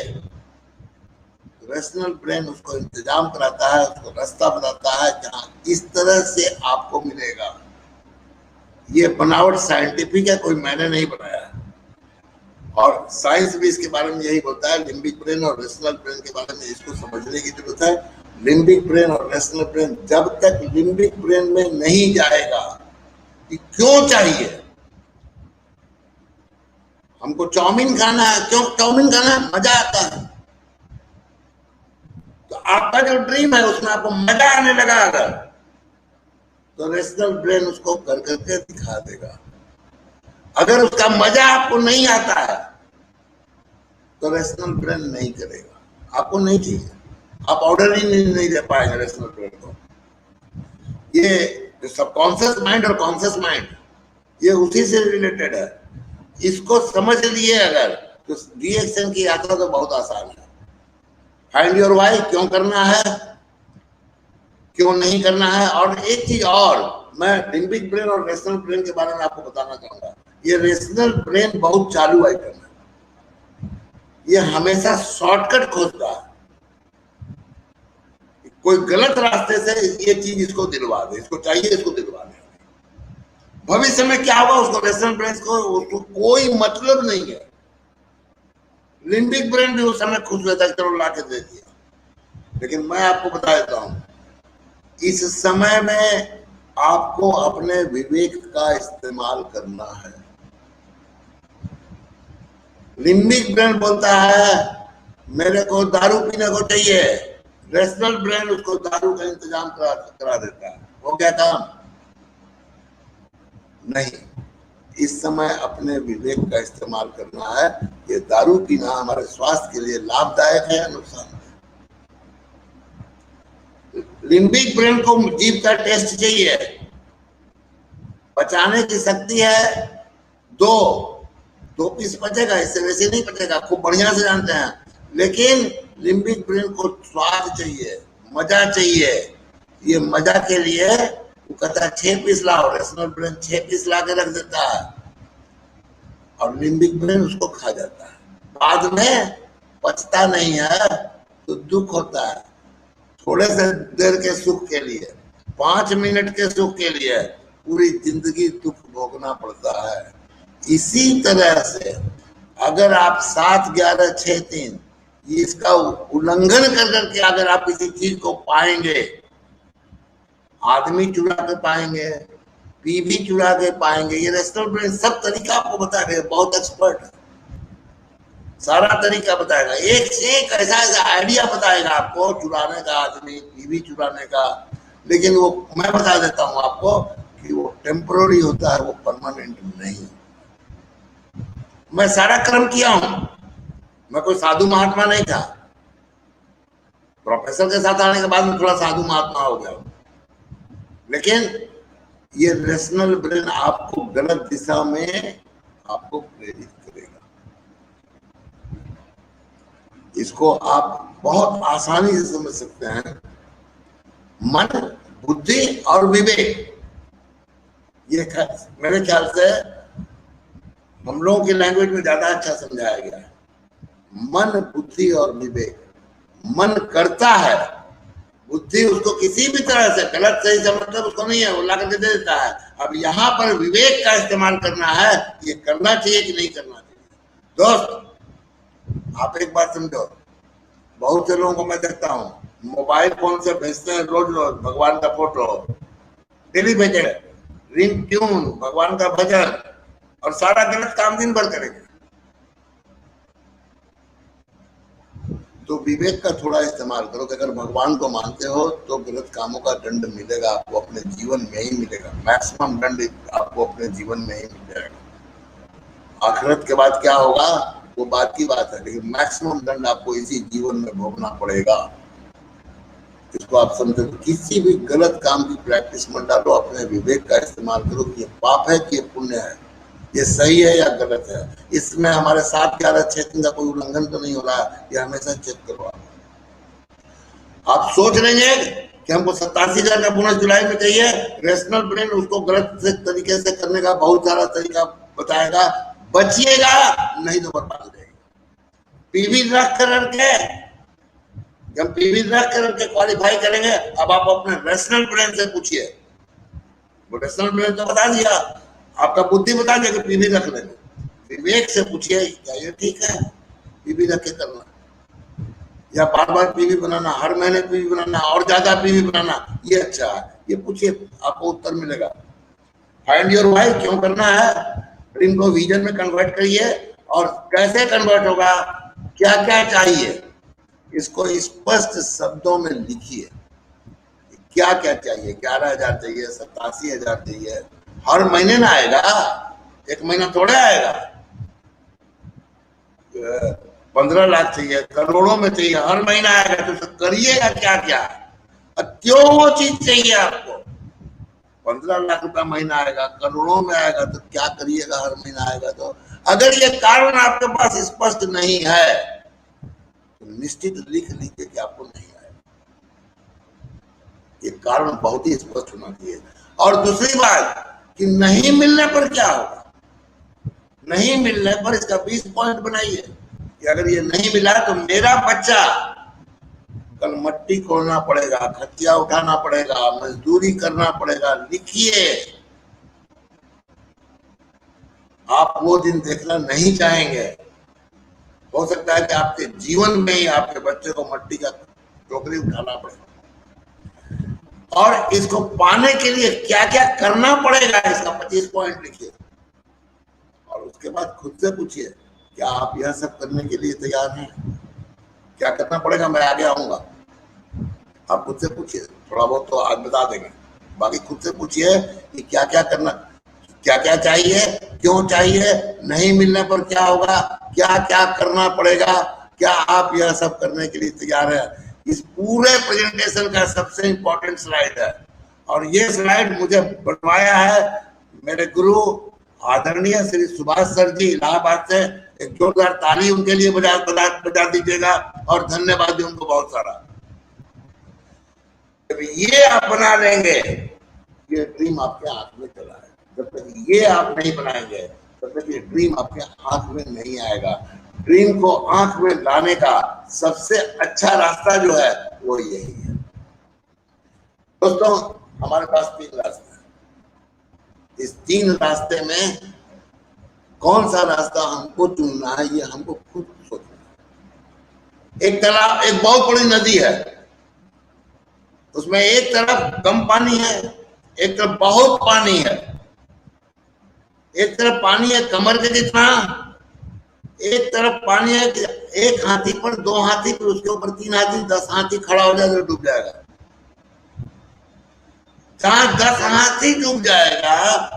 रेशनल ब्रेन उसको इंतजाम कराता है, उसको रास्ता बताता है जहां इस तरह से आपको मिलेगा। ये बनावट साइंटिफिक है, कोई मैंने नहीं बनाया है, और साइंस भी इसके बारे में यही बोलता है। लिम्बिक ब्रेन और रेशनल ब्रेन के बारे में इसको समझने की जरूरत है। लिम्बिक ब्रेन और रेशनल ब्रेन जब तक लिम्बिक ब्रेन में नहीं जाएगा कि क्यों चाहिए, हमको चाउमीन खाना है, क्यों चाउमीन खाना है, मजा आता है, तो आपका जो ड्रीम है उसमें आपको मजा आने लगा अगर, तो रेशनल ब्रेन उसको कर करके दिखा देगा। अगर उसका मजा आपको नहीं आता है तो रेशनल ब्रेन नहीं करेगा, आपको नहीं चाहिए, आप ऑर्डर ही नहीं दे पाएंगे रेशनल ब्रेन को। ये सबकॉन्शियस माइंड और कॉन्शियस माइंड ये उसी से रिलेटेड है। इसको समझ लिए अगर तो रिएक्शन की यात्रा तो बहुत आसान है। फाइंड योर व्हाई, क्यों करना है, क्यों नहीं करना है। और एक चीज और मैं लिम्बिक ब्रेन और रेशनल ब्रेन के बारे में आपको बताना चाहूंगा। ये रेशनल ब्रेन बहुत चालू आइटम है, ये हमेशा शॉर्टकट खोजता है, कोई गलत रास्ते से ये चीज इसको दिलवा दे, इसको चाहिए, इसको दिलवा दे। भविष्य में क्या होगा उसको रेशनल ब्रेन को उसको कोई मतलब नहीं है। लिम्बिक ब्रेन भी उस समय खुश रहता है, चलो ला के दे दिया। लेकिन मैं आपको बता देता हूं, इस समय में आपको अपने विवेक का इस्तेमाल करना है। लिम्बिक ब्रेन बोलता है मेरे को दारू पीने को चाहिए, रेशनल ब्रेन उसको दारू का इंतजाम करा देता है। हो गया काम? नहीं, इस समय अपने विवेक का इस्तेमाल करना है। ये दारू पीना हमारे स्वास्थ्य के लिए लाभदायक है या नुकसान है। लिम्बिक ब्रेन को जीभ का टेस्ट चाहिए, पचाने की शक्ति है, दो पीस पचेगा, इससे वैसे नहीं पचेगा, खूब बढ़िया से जानते हैं। लेकिन लिम्बिक ब्रेन को स्वाद चाहिए, मजा चाहिए। ये मजा के लिए वो कहता है 6 पीस लाओ, रेशनल ब्रेन 6 पीस ला के रख देता है और लिम्बिक ब्रेन उसको खा जाता है। बाद में पचता नहीं है तो दुख होता है। थोड़े से देर के सुख के लिए, 5 मिनट के सुख के लिए पूरी जिंदगी दुख भोगना पड़ता है। इसी तरह से अगर आप 7, 11, 6, 3 इसका उल्लंघन कर करके अगर आप किसी चीज को पाएंगे, आदमी चुरा के पाएंगे, बीवी चुरा के पाएंगे, ये रेशनल ब्रेन सब तरीका आपको बता रहे, बहुत एक्सपर्ट है, सारा तरीका बताएगा, एक से एक ऐसा आइडिया बताएगा आपको चुराने का, आदमी बीवी चुराने का। लेकिन वो मैं बता देता हूं आपको कि वो टेम्पररी होता है, वो परमानेंट नहीं। मैं सारा कर्म किया हूं, मैं कोई साधु महात्मा नहीं था। प्रोफेसर के साथ आने के बाद में थोड़ा साधु महात्मा हो गया, लेकिन ये रेशनल ब्रेन आपको गलत दिशा में आपको प्रेरित करेगा। इसको आप बहुत आसानी से समझ सकते हैं। मन, बुद्धि और विवेक, ये मेरे ख्याल से हम लोगों की लैंग्वेज में ज्यादा अच्छा समझाया गया है। मन, बुद्धि और विवेक। मन करता है, बुद्धि उसको किसी भी तरह से गलत सही से मतलब उसको नहीं है, वो ला करके दे देता है। अब यहाँ पर विवेक का इस्तेमाल करना है, ये करना चाहिए कि नहीं करना चाहिए। दोस्त आप एक बात समझो, बहुत से लोगों को मैं देखता हूँ मोबाइल फोन से भेजते हैं रोज भगवान का फोटो, डेली भेजे, रिंग ट्यून, भगवान का भजन, और सारा गलत काम दिन भर करेंगे। तो विवेक का थोड़ा इस्तेमाल करो कि अगर भगवान को मानते हो तो गलत कामों का दंड मिलेगा आपको, अपने जीवन में ही मिलेगा। मैक्सिमम दंड आपको अपने जीवन में ही मिल जाएगा। आखिरत के बाद क्या होगा वो बात की बात है, लेकिन मैक्सिमम दंड आपको इसी जीवन में भोगना पड़ेगा। इसको आप समझो। किसी भी गलत काम की प्रैक्टिस मत डालो, अपने विवेक का इस्तेमाल करो कि ये पाप है कि ये पुण्य है। ये सही है या गलत है, इसमें हमारे 7-11 क्षेत्र का कोई उल्लंघन तो नहीं हो रहा है, ये हमेशा चेक करो। आप सोच रहे हैं कि हमको 87,000 का बोनस जुलाई में चाहिए, रेशनल ब्रेन उसको गलत तरीके से करने का बहुत सारा तरीका बताएगा, बचिएगा नहीं तो बर्बाद हो जाएगी। पीवी रख करके जब पीवी रख करके क्वालिफाई करेंगे, अब आप अपने रेशनल ब्रेन से पूछिए, वो रेशनल ब्रेन तो बता दिया, आपका बुद्धि बता दिया कि पीवी रख लेंगे, विवेक से पूछिए क्या ये ठीक है पीवी रख के करना, या बार बार पीवी बनाना, हर महीने पीवी बनाना और ज्यादा पीवी बनाना ये अच्छा है, ये पूछिए, आपको उत्तर मिलेगा। फाइंड योर व्हाई, क्यों करना है, ड्रीम को विजन में कन्वर्ट करिए, और कैसे कन्वर्ट होगा, क्या क्या चाहिए, इसको स्पष्ट शब्दों में लिखिए, क्या क्या चाहिए। 11,000 चाहिए, 87,000 चाहिए, हर महीने ना आएगा, एक महीना थोड़े आएगा, 15 लाख चाहिए, करोड़ों में चाहिए, हर महीना आएगा, तो करिएगा क्या क्या, क्यों वो चीज चाहिए आपको, 15 लाख रुपया महीना आएगा, करोड़ों में आएगा, तो क्या करिएगा, हर महीना आएगा। तो अगर ये कारण आपके पास स्पष्ट नहीं है तो निश्चित लिख लीजिए कि आपको नहीं आएगा, ये कारण बहुत ही स्पष्ट होना चाहिए। और दूसरी बात कि नहीं मिलने पर क्या होगा, नहीं मिलने पर इसका 20 पॉइंट बनाइए कि अगर ये नहीं मिला तो मेरा बच्चा कल मट्टी खोलना पड़ेगा, खटिया उठाना पड़ेगा, मजदूरी करना पड़ेगा, लिखिए। आप वो दिन देखना नहीं चाहेंगे, हो सकता है कि आपके जीवन में ही आपके बच्चे को मट्टी का टोकरी उठाना पड़ेगा, और इसको पाने के लिए क्या क्या करना पड़ेगा, इसका 25 पॉइंट लिखिए। और उसके बाद खुद से पूछिए, क्या आप यह सब करने के लिए तैयार हैं, क्या करना पड़ेगा, मैं आगे आऊंगा। आप खुद से पूछिए, थोड़ा बहुत तो आज बता देंगे, बाकी खुद से पूछिए कि क्या क्या करना, क्या क्या चाहिए, क्यों चाहिए, नहीं मिलने पर क्या होगा, क्या क्या करना पड़ेगा, क्या आप यह सब करने के लिए तैयार है। इस पूरे प्रेजेंटेशन का सबसे इंपॉर्टेंट स्लाइड है, और ये स्लाइड मुझे बनवाया है मेरे गुरु आदरणीय श्री सुभाष सर जी इलाहाबाद से। एक जोरदार ताली उनके लिए बजा दीजिएगा, और धन्यवाद भी उनको बहुत सारा। जब ये आप बना लेंगे, ये ड्रीम आपके आंख में चला है, जब तक ये आप नहीं बनाएंगे तब तक ये ड्रीम आपके आंख में नहीं आएगा। ड्रीम को आंख में लाने का सबसे अच्छा रास्ता जो है वो यही है। दोस्तों, हमारे पास 3 रास्ते हैं, इस 3 रास्ते में कौन सा रास्ता हमको चुनना है ये हमको खुद सोचना है। एक तालाब, एक बहुत बड़ी नदी है, उसमें एक तरफ कम पानी है, एक तरफ बहुत पानी है, एक तरफ पानी है कमर के जितना, एक तरफ पानी है कि 1 हाथी पर 2 हाथी पर, उसके ऊपर 3 हाथी 10 हाथी खड़ा हो जाए तो डूब जाएगा। जहां 10 हाथी डूब जाएगा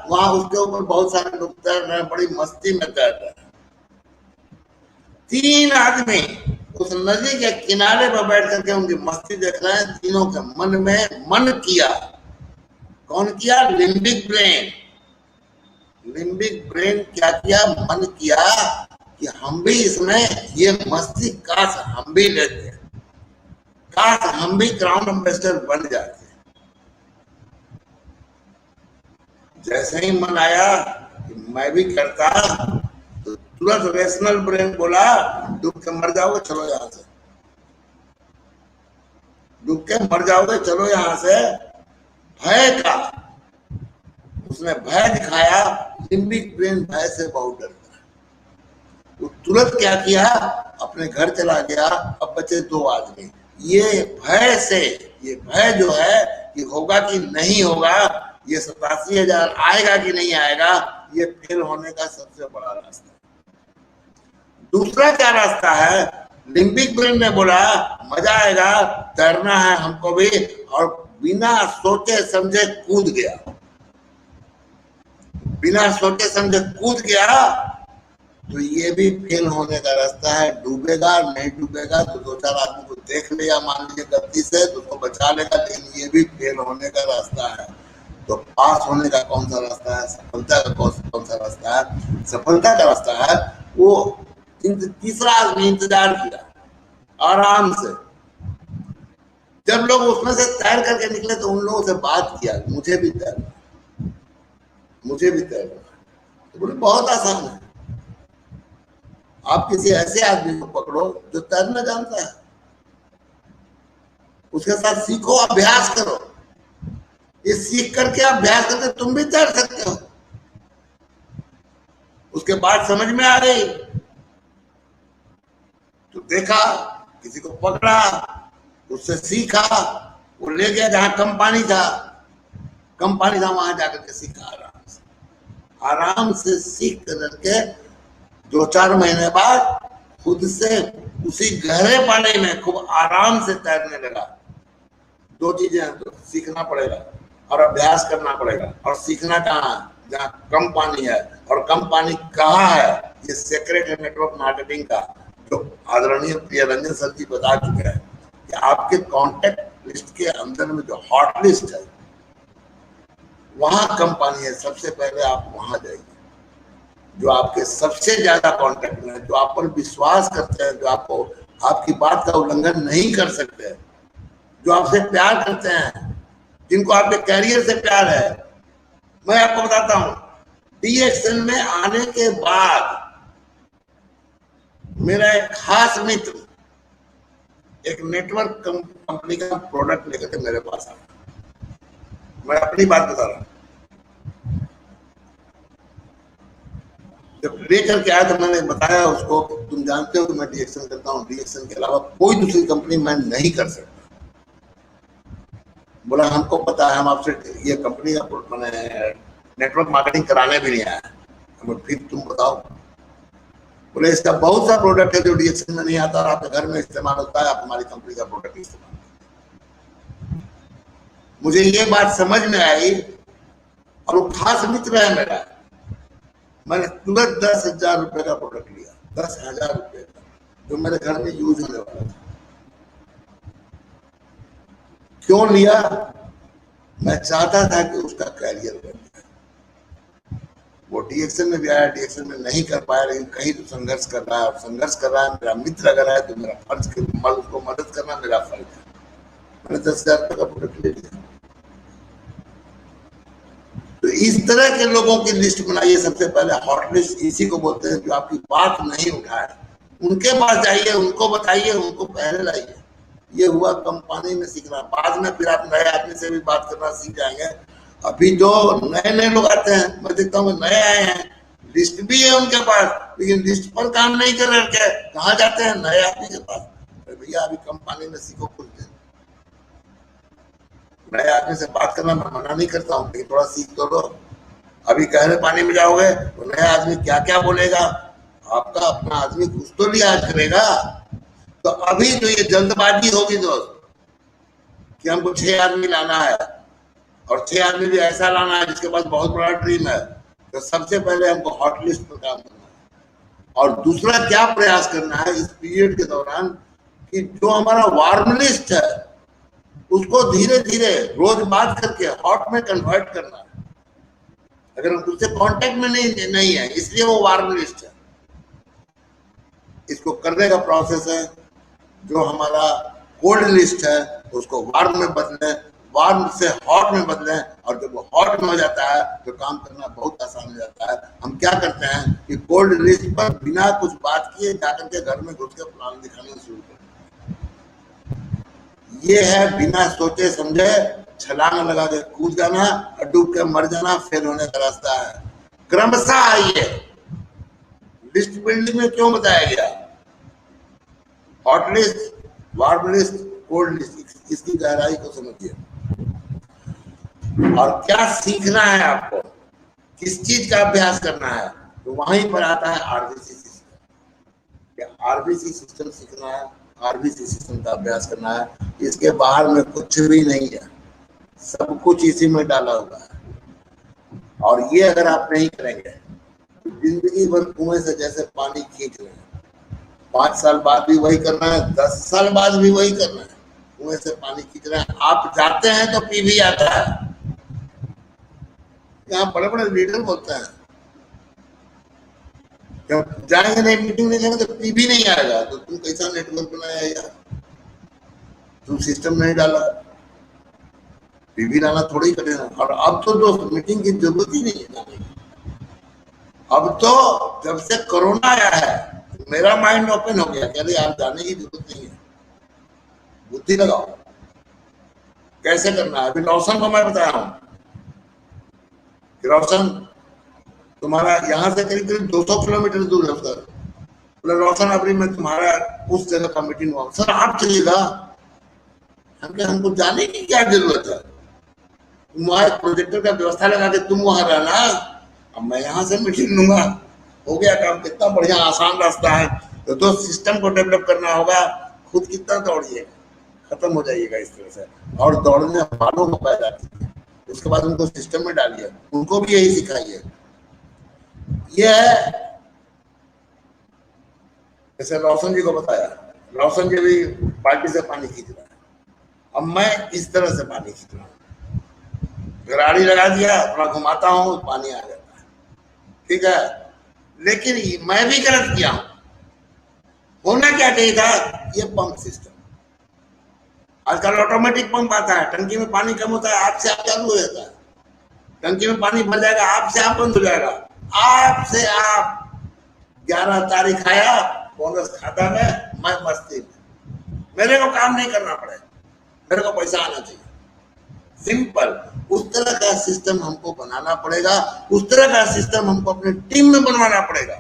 वहां उसके ऊपर बहुत सारे लोग तैर रहे हैं, बड़ी मस्ती में तैर रहे हैं। 3 आदमी उस नदी के किनारे पर बैठ करके उनकी मस्ती देख रहे हैं। तीनों के मन में मन किया, कौन किया, लिम्बिक ब्रेन। लिम्बिक ब्रेन क्या किया, मन किया कि हम भी इसमें ये मस्ती, काश हम भी लेते, काश हम भी क्राउन एम्बेसडर बन जाते। जैसे ही मन आया कि मैं भी करता, तो तुरंत रेशनल ब्रेन बोला, डूब के मर जाओगे, चलो यहां से, डूब के मर जाओगे, चलो यहां से। भय का उसने भय दिखाया, लिम्बिक ब्रेन भय से बहुत डरता है। वो तुरंत क्या किया, अपने घर चला गया। अब बचे 2 आदमी। ये भय से, ये भय जो है कि होगा कि नहीं होगा, ये 87,000 आएगा कि नहीं आएगा, ये फेल होने का सबसे बड़ा रास्ता है। दूसरा क्या रास्ता है, लिम्बिक ब्रेन ने बोला मजा आएगा, तैरना है हमको भी, और बिना सोचे समझे कूद गया, बिना सोचे समझे कूद गया। तो ये भी फेल होने का रास्ता है। डूबेगा नहीं डूबेगा तो 2-4 आदमी को देख लिया मान लीजिए गलती से तो उसको बचा लेगा, लेकिन ये भी फेल होने का रास्ता है। तो पास होने का कौन सा रास्ता है, सफलता का कौन सा रास्ता है, सफलता का रास्ता है वो तीसरा आदमी इंतजार किया आराम से। जब लोग उसमें से तैर करके निकले तो उन लोगों से बात किया, मुझे भी तैरना, मुझे भी तैरना। तो बोले बहुत आसान है, आप किसी ऐसे आदमी को पकड़ो जो तैरना जानता है, उसके साथ सीखो, अभ्यास करो। ये सीख करके अभ्यास करके तुम भी तैर सकते हो। उसके बाद समझ में आ गई तो देखा, किसी को पकड़ा, उससे सीखा, वो ले गया जहां कम पानी था, वहां जाकर के सीखा आराम से सीख करके 2-4 महीने बाद खुद से उसी गहरे पानी में खूब आराम से तैरने लगा। 2 चीजें हैं, तो सीखना पड़ेगा और अभ्यास करना पड़ेगा। और सीखना कहाँ है, जहाँ कम पानी है। और कम पानी कहाँ है, ये सीक्रेट है नेटवर्क मार्केटिंग का, जो आदरणीय प्रियरंजन सर जी बता चुके हैं कि आपके कॉन्टेक्ट लिस्ट के अंदर में जो हॉट लिस्ट है वहां कम पानी है। सबसे पहले आप वहां जाइए, जो आपके सबसे ज्यादा कॉन्टेक्ट में, जो आप पर विश्वास करते हैं, जो आपको आपकी बात का उल्लंघन नहीं कर सकते, जो आपसे प्यार करते हैं, जिनको आपके कैरियर से प्यार है। मैं आपको बताता हूं, डीएक्सएल में आने के बाद मेरा एक खास मित्र एक नेटवर्क कंपनी का प्रोडक्ट लेकर के मेरे पास आया। मैं अपनी बात बता रहा हूं। जब लेकर के आया तो मैंने बताया उसको, तुम जानते हो कि मैं डीएक्सएल करता हूं, डीएक्सएल के अलावा कोई दूसरी कंपनी मैं नहीं कर सकता। बोला हमको पता है, हम आपसे ये कंपनी का मैंने नेटवर्क मार्केटिंग कराने भी नहीं आया। फिर तुम बताओ। बोले इसका बहुत सा प्रोडक्ट है जो डीएक्सएल में नहीं आता और आपके घर में इस्तेमाल होता है, आप हमारी कंपनी का प्रोडक्ट इस्तेमाल। मुझे ये बात समझ में आई और वो खास मित्र है मेरा। मैंने तुरंत 10,000 रुपए का प्रोडक्ट लिया, 10,000 रुपए का, जो मेरे घर में यूज होने वाला था। क्यों लिया? मैं चाहता था कि उसका कैरियर बन जाए। वो डीएक्सएल में भी आया, डीएक्सएल में नहीं कर पाया, लेकिन कहीं तो संघर्ष कर रहा है। और संघर्ष कर रहा है, मेरा मित्र अगर है तो मेरा फर्ज उसको मदद करना मेरा फर्ज है। मैंने 10,000 रुपए का प्रोडक्ट ले लिया। तो इस तरह के लोगों की लिस्ट बनाइए। सबसे पहले हॉट लिस्ट इसी को बोलते हैं, जो आपकी बात नहीं उठाए, उनके पास जाइए, उनको बताइए, उनको पहले लाइए। ये हुआ कम पानी में सीखना। बाद में फिर आप नए आदमी से भी बात करना सीख जाएंगे। अभी जो नए लोग आते हैं, मैं देखता हूँ नए आए हैं, लिस्ट भी है उनके पास, लेकिन लिस्ट पर काम नहीं कर रहे। कहाँ जाते हैं? नए आदमी के पास। भैया अभी कम पानी में सीखो कुछ दिन। नए आदमी से बात करना मैं मना नहीं करता हूँ, लेकिन थोड़ा सीख तो लो। अभी गहरे पानी में जाओगे तो नया आदमी क्या क्या बोलेगा, आपका अपना आदमी कुछ तो लिहाज करेगा। तो अभी जो ये जल्दबाजी होगी दोस्त कि हमको 6 आदमी लाना है और 6 आदमी भी ऐसा लाना है जिसके पास बहुत बड़ा ड्रीम है, तो सबसे पहले हमको हॉट लिस्ट पर काम करना है। और दूसरा क्या प्रयास करना है इस पीरियड के दौरान कि जो हमारा वार्म लिस्ट है उसको धीरे धीरे रोज बात करके हॉट में कन्वर्ट करना है। अगर हम उससे कांटेक्ट में नहीं है, इसलिए वो वार्म लिस्ट है। इसको करने का प्रोसेस है, जो हमारा कोल्ड लिस्ट है उसको वार्म में बदलें, वार्म से हॉट में बदलें, और जब वो हॉट में हो जाता है तो काम करना बहुत आसान हो जाता है। हम क्या करते हैं कि कोल्ड लिस्ट पर बिना कुछ बात किए जाकर के घर में घुस के प्लान दिखाना शुरू कर। ये है बिना सोचे समझे छलांग लगा के कूद जाना और डूब के मर जाना, फेल होने का रास्ता है। क्रमशः आइए। लिस्ट बिल्डिंग में क्यों बताया गया? Hot list, warm list, cold list, इसकी गहराई को समझिए। और क्या सीखना है आपको, किस चीज का अभ्यास करना है, तो वहीं पर आता है आरबीसी सिस्टम। आरबीसी सिस्टम सीखना है, आरबीसी सिस्टम का अभ्यास करना है। इसके बाहर में कुछ भी नहीं है, सब कुछ इसी में डाला हुआ है। और ये अगर आप नहीं करेंगे तो जिंदगी भर कुएं से जैसे पानी खींच रहे हैं। 5 साल बाद भी वही करना है, 10 साल बाद भी वही करना है, कुएं से पानी खींच रहे हैं। आप जाते हैं तो पी भी आता है। यहाँ बड़े बड़े लीडर बोलते हैं जब जाएंगे नहीं, मीटिंग नहीं जाएंगे तो पीबी नहीं आएगा। तो तुम कैसा नेटवर्क बनाया यार, तुम सिस्टम नहीं डाला, पीबी डालना थोड़ी कठिन है। और अब तो दोस्त मीटिंग की जरूरत ही नहीं है जाने की। अब तो जब से कोरोना आया है मेरा माइंड ओपन हो गया, कह रहे आप जाने की जरूरत नहीं है, बुद्धि लगाओ कैसे करना है। अभी रोशन को मैं बताया हूँ कि रोशन तुम्हारा यहाँ से करीब करीब 200 किलोमीटर दूर है उसका। बोले रोशन अभी मैं तुम्हारा उस जगह का मीटिंग हुआ, सर आप चलिएगा। हमको जाने की क्या जरूरत है, तुम वहां प्रोजेक्टर का व्यवस्था लगा के तुम वहां रहना, अब मैं यहाँ से मीटिंग लूंगा, हो गया काम। कितना बढ़िया आसान रास्ता है। तो सिस्टम को डेवलप करना होगा, खुद कितना दौड़िएगा, खत्म हो जाइएगा इस तरह से। और दौड़ने वालों को पैदा कीजिए, उसके बाद उनको सिस्टम में डालिए, उनको भी यही सिखाइए। ये है जैसे रोशन जी को बताया, रोशन जी भी पार्टी से पानी खींच रहा है, अब मैं इस तरह से पानी खींच रहा हूँ, गाड़ी लगा दिया, थोड़ा घुमाता हूँ, पानी आ जाता है, ठीक है। लेकिन मैं भी गलत किया हूं। होना क्या चाहिए था, ये पंप सिस्टम। आजकल ऑटोमेटिक पंप आता है, टंकी में पानी कम होता है, आप से आप चालू हो जाता है, टंकी में पानी भर जाएगा, आप से आप बंद हो जाएगा। आप से आप 11 तारीख आया, बोनस खाता में, मैं मस्ती में, मेरे को काम नहीं करना पड़े, मेरे को पैसा आना चाहिए, सिंपल। उस तरह का सिस्टम हमको बनाना पड़ेगा, उस तरह का सिस्टम हमको अपने टीम में बनवाना पड़ेगा।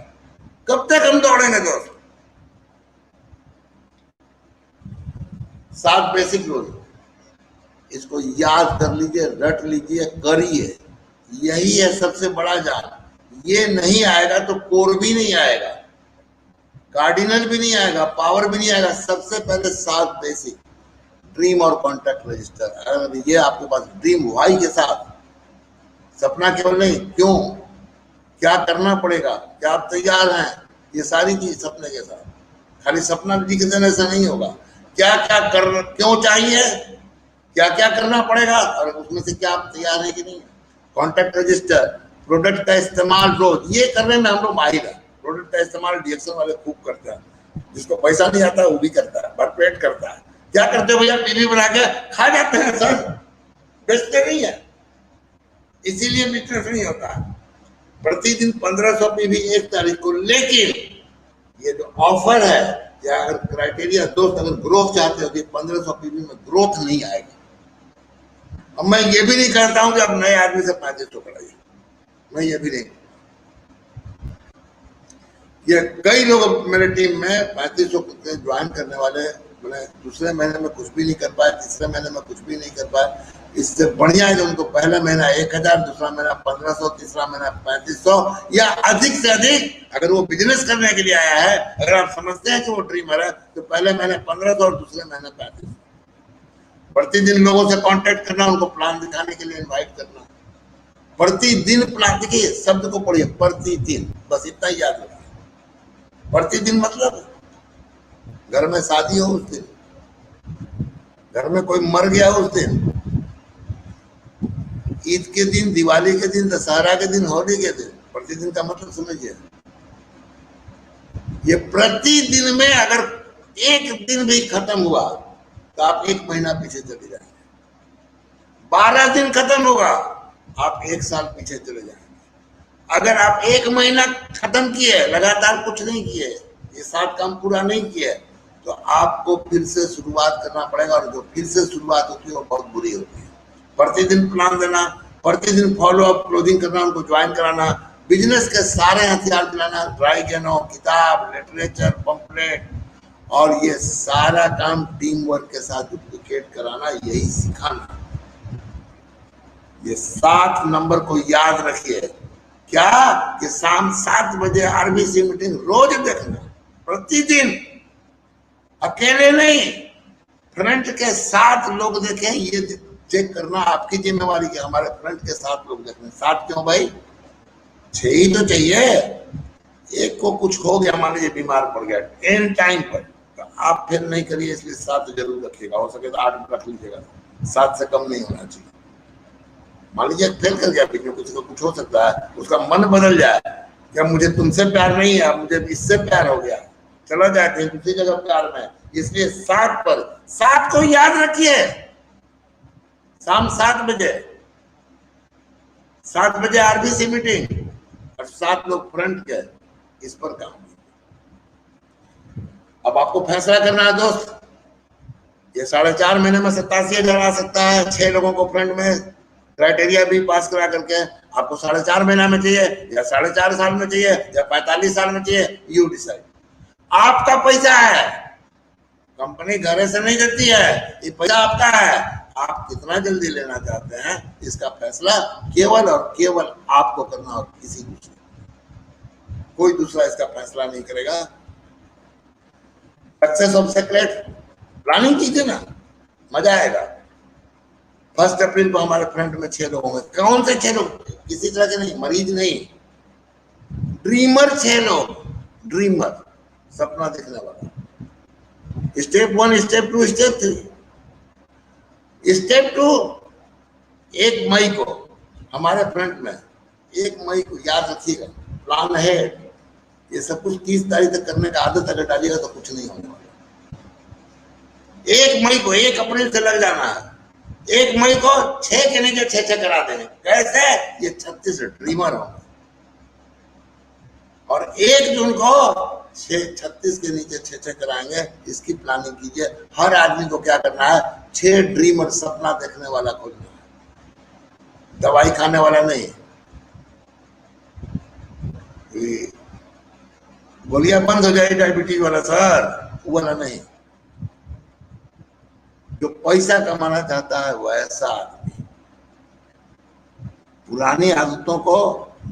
कब तक हम दौड़ेंगे दोस्त? 7 बेसिक रूल, इसको याद कर लीजिए, रट लीजिए, करिए, यही है सबसे बड़ा जान। ये नहीं आएगा तो कोर भी नहीं आएगा, कार्डिनल भी नहीं आएगा, पावर भी नहीं आएगा। सबसे पहले 7 बेसिक, ड्रीम और कॉन्ट्रैक्ट रजिस्टर। अगर ये आपके पास ड्रीम वाई के साथ, सपना केवल नहीं, क्यों, क्या करना पड़ेगा, क्या आप तैयार हैं, ये सारी चीज सपने के साथ। खाली सपना लिख देने से नहीं होगा, क्या क्या कर, क्यों चाहिए, क्या क्या करना पड़ेगा, और उसमें से क्या आप तैयार है कि नहीं। कॉन्ट्रैक्ट रजिस्टर, प्रोडक्ट का इस्तेमाल रोज, ये करने में हम लोग माहिर है। प्रोडक्ट का इस्तेमाल डीएक्शन वाले खूब करते हैं, जिसको पैसा नहीं आता वो भी करता है, भरपेट करता है। क्या करते हो भैया, पीवी बना के खा जाते हैं सर, बेचते नहीं है, इसीलिए बिजनेस नहीं होता है। प्रतिदिन 1500 पीवी 1 तारीख को। लेकिन ये जो ऑफर है, या अगर क्राइटेरिया दोस्त, अगर ग्रोथ चाहते हो कि 1500 पीवी में ग्रोथ नहीं आएगी। अब मैं ये भी नहीं कहता हूं कि अब नए आदमी से 3500 कराइए, मैं ये भी नहीं। ये कई लोग मेरे टीम में 3500 ज्वाइन करने वाले बोले दूसरे महीने में कुछ भी नहीं कर पाए, तीसरे महीने में कुछ भी नहीं कर पाए। इससे बढ़िया है जो उनको पहला महीना 1000, दूसरा महीना 1500, तीसरा महीना 3500 या अधिक से अधिक। अगर वो बिजनेस करने के लिए आया है, अगर आप समझते हैं कि वो ड्रीमर है, तो पहले महीने 1500 और दूसरे महीने 3500। प्रतिदिन लोगों से कांटेक्ट करना, उनको प्लान दिखाने के लिए इनवाइट करना। प्रतिदिन प्लान, देखिए शब्द को पढ़िए, प्रतिदिन, बस इतना ही याद रखिए। प्रतिदिन मतलब घर में शादी हो उस दिन, घर में कोई मर गया उस दिन, ईद के दिन, दिवाली के दिन, दशहरा के दिन, होली के दिन। प्रतिदिन का मतलब समझिए, ये प्रतिदिन में अगर एक दिन भी खत्म हुआ तो आप 1 महीना पीछे चले जाएंगे। 12 दिन खत्म होगा, आप 1 साल पीछे चले जाएंगे। अगर आप 1 महीना खत्म किए, लगातार कुछ नहीं किए, ये 7 काम पूरा नहीं किए, तो आपको फिर से शुरुआत करना पड़ेगा। और जो फिर से शुरुआत होती है वो बहुत बुरी होती है। प्रतिदिन प्लान देना, प्रतिदिन फॉलो अप, क्लोजिंग करना, उनको ज्वाइन कराना, बिजनेस के सारे हथियार दिलाना, ड्राई गेनो, किताब, लिटरेचर, पंपलेट, और ये सारा काम टीम वर्क के साथ डुप्लीकेट कराना, यही सिखाना। ये 7 नंबर को याद रखिए। क्या कि शाम 7 बजे आरबीसी मीटिंग रोज देखना, प्रतिदिन, अकेले नहीं, फ्रंट के 7 लोग देखें, ये चेक करना आपकी जिम्मेवारी कि हमारे फ्रंट के 7 लोग देखें। 7 क्यों भाई, 6 ही तो चाहिए। एक को कुछ हो गया, मान लीजिए बीमार पड़ गया एन टाइम पर, तो आप फिर नहीं करिए, इसलिए 7 जरूर रखिएगा। हो सके तो 8 रख लीजिएगा, 7 से कम नहीं होना चाहिए। मान लीजिए फेल कर गया बिजनेस, किसी को कुछ हो सकता है, उसका मन बदल जाए कि अब मुझे तुमसे प्यार नहीं है, अब मुझे इससे प्यार हो गया, चला जाए कहीं दूसरी जगह प्यार में। इसलिए 7 पर, 7 को याद रखिए, शाम 7 बजे आरबीसी मीटिंग, और 7 लोग फ्रंट के, इस पर काम। अब आपको फैसला करना है दोस्त, ये 4.5 महीने में 87,000 आ सकता है 6 लोगों को फ्रंट में क्राइटेरिया भी पास करा करके। आपको 4.5 महीना में चाहिए, या 4.5 साल में चाहिए, या 45 साल में चाहिए, यू डिसाइड। आपका पैसा है, कंपनी घरे से नहीं देती है, ये पैसा आपका है। आप कितना जल्दी लेना चाहते हैं, इसका फैसला केवल और केवल आपको करना, और किसी दूसरे, कोई दूसरा इसका फैसला नहीं करेगा। सक्सेस ऑफ सेक्रेट प्लानिंग कीजिए ना, मजा आएगा। 1 अप्रैल को हमारे फ्रंट में 6 लोग होंगे। कौन से 6 लोग? किसी तरह के नहीं, मरीज नहीं, ड्रीमर 6 लोग, ड्रीमर, सपना देखने वाला। Step 1, step 2, step 3। स्टेप 2 1 मई को हमारे फ्रंट में, 1 मई को याद रखिएगा, प्लान है। ये सब कुछ 30 तारीख तक करने का आदत अगर डालिएगा तो कुछ नहीं होने वाला। 1 मई को, 1 अप्रैल से लग जाना है। 1 मई को 6 के नीचे 6 करा देंगे। कैसे? ये 36 ड्रीमर होंगे। और 1 जून को 36 के नीचे 6 कराएंगे। इसकी प्लानिंग कीजिए। हर आदमी को क्या करना है? 6 ड्रीमर, सपना देखने वाला खोजना है, दवाई खाने वाला नहीं। गोलियां बंद हो जाए डायबिटीज वाला सर, वो वाला नहीं। जो पैसा कमाना चाहता है वैसा आदमी। पुरानी आदतों को,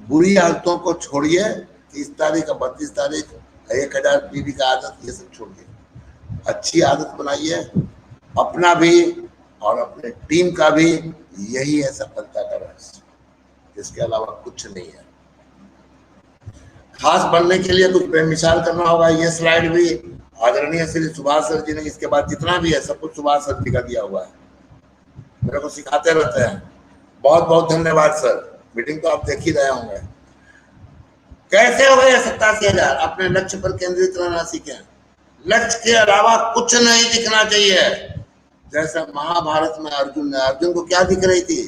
बुरी आदतों को छोड़िए। 30 तारीख और 32 तारीख 1000 पीवी का आदत, ये सब छोड़िए। अच्छी आदत बनाइए, अपना भी और अपने टीम का भी। यही है सफलता का रहस्य, इसके अलावा कुछ नहीं है। खास बनने के लिए कुछ बेमिसाल करना होगा। ये स्लाइड भी आदरणीय श्री सुभाष सर जी ने, इसके बाद जितना भी है सब कुछ सुभाष सर जी का दिया हुआ है, मेरे को सिखाते रहते हैं। बहुत बहुत धन्यवाद सर। मीटिंग तो आप देख ही रहे होंगे। कैसे हो गए 87,000? अपने लक्ष्य पर केंद्रित रहना सीखें। लक्ष्य के अलावा कुछ नहीं दिखना चाहिए। जैसा महाभारत में अर्जुन को क्या दिख रही थी?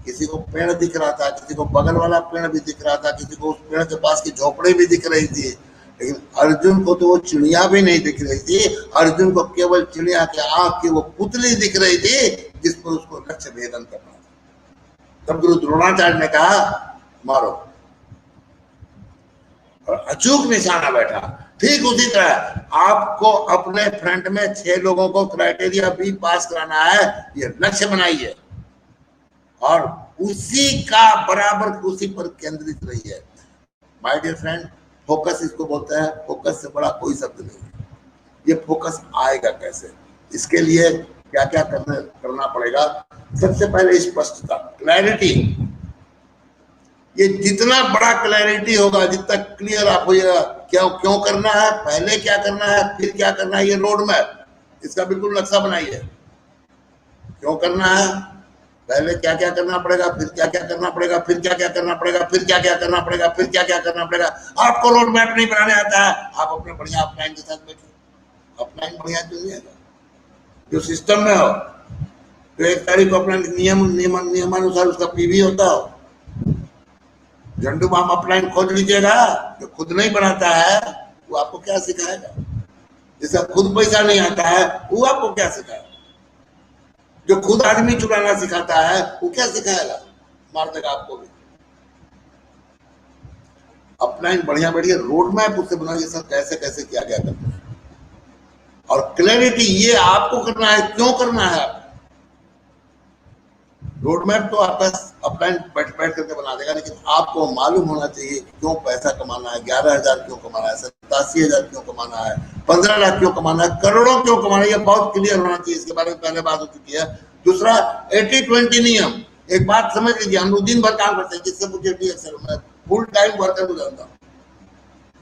किसी को पेड़ दिख रहा था, किसी को बगल वाला पेड़ भी दिख रहा था, किसी को उस पेड़ के पास की झोपड़ी भी दिख रही थी, लेकिन अर्जुन को तो वो चिड़िया भी नहीं दिख रही थी। अर्जुन को केवल चिड़िया के आंख की वो पुतली दिख रही थी, जिस पर उसको लक्ष्य भेदन करना था। तब गुरु द्रोणाचार्य ने कहा मारो, और अचूक निशाना बैठा। ठीक उसी तरह आपको अपने फ्रंट में 6 लोगों को क्राइटेरिया भी पास कराना है। ये लक्ष्य बनाइए और उसी का बराबर उसी पर केंद्रित रहिए। माय डियर फ्रेंड, फोकस इसको बोलते हैं। फोकस से बड़ा कोई शब्द नहीं है। ये फोकस आएगा कैसे? इसके लिए क्या क्या करना पड़ेगा? सबसे पहले स्पष्टता, क्लैरिटी। ये जितना बड़ा क्लैरिटी होगा, जितना क्लियर आप होइएगा क्यों करना है, पहले क्या करना है, फिर क्या करना है, ये रोड मैप, इसका बिल्कुल नक्शा बनाइए। क्यों करना है, पहले क्या क्या करना पड़ेगा, फिर क्या क्या करना पड़ेगा, फिर क्या क्या करना पड़ेगा, फिर क्या क्या करना पड़ेगा, फिर क्या क्या करना पड़ेगा। आपको रोड मैप नहीं बनाने आता है, आप अपने बढ़िया अपलाइन के साथ बैठिए। अपलाइन बढ़िया चुनिएगा जो सिस्टम में हो, तो 1 तारीख को अपना नियमानुसार उसका पीवी होता हो। झंडू बाम अपलाइन खोज लीजिएगा। जो खुद नहीं बनाता है वो आपको क्या सिखाएगा? जिसका खुद पैसा नहीं आता है वो आपको क्या सिखाएगा? जो खुद आदमी चुराना सिखाता है वो क्या सिखाएगा? मार देगा आपको भी। अपलाइन बढ़िया बढ़िया रोड मैप उससे बनाइए सर, कैसे कैसे क्या क्या करना है। और क्लैरिटी ये आपको करना है, क्यों करना है। रोड मैप तो आपका अपलाइन बैठ करके बना देगा, लेकिन आपको मालूम होना चाहिए क्यों पैसा कमाना है। 11,000 क्यों कमाना है, 87,000 क्यों कमाना है, 15 लाख क्यों कमाना है, करोड़ों क्यों कमाना है, ये बहुत क्लियर होना चाहिए। इसके बारे में पहले बात हो चुकी है। दूसरा 80-20 नियम। एक बात समझ लीजिए, हम लोग दिन भर काम करते हैं, जिससे मुझे डीएक्शन में फुल टाइम वर्कर हो जाता हूँ।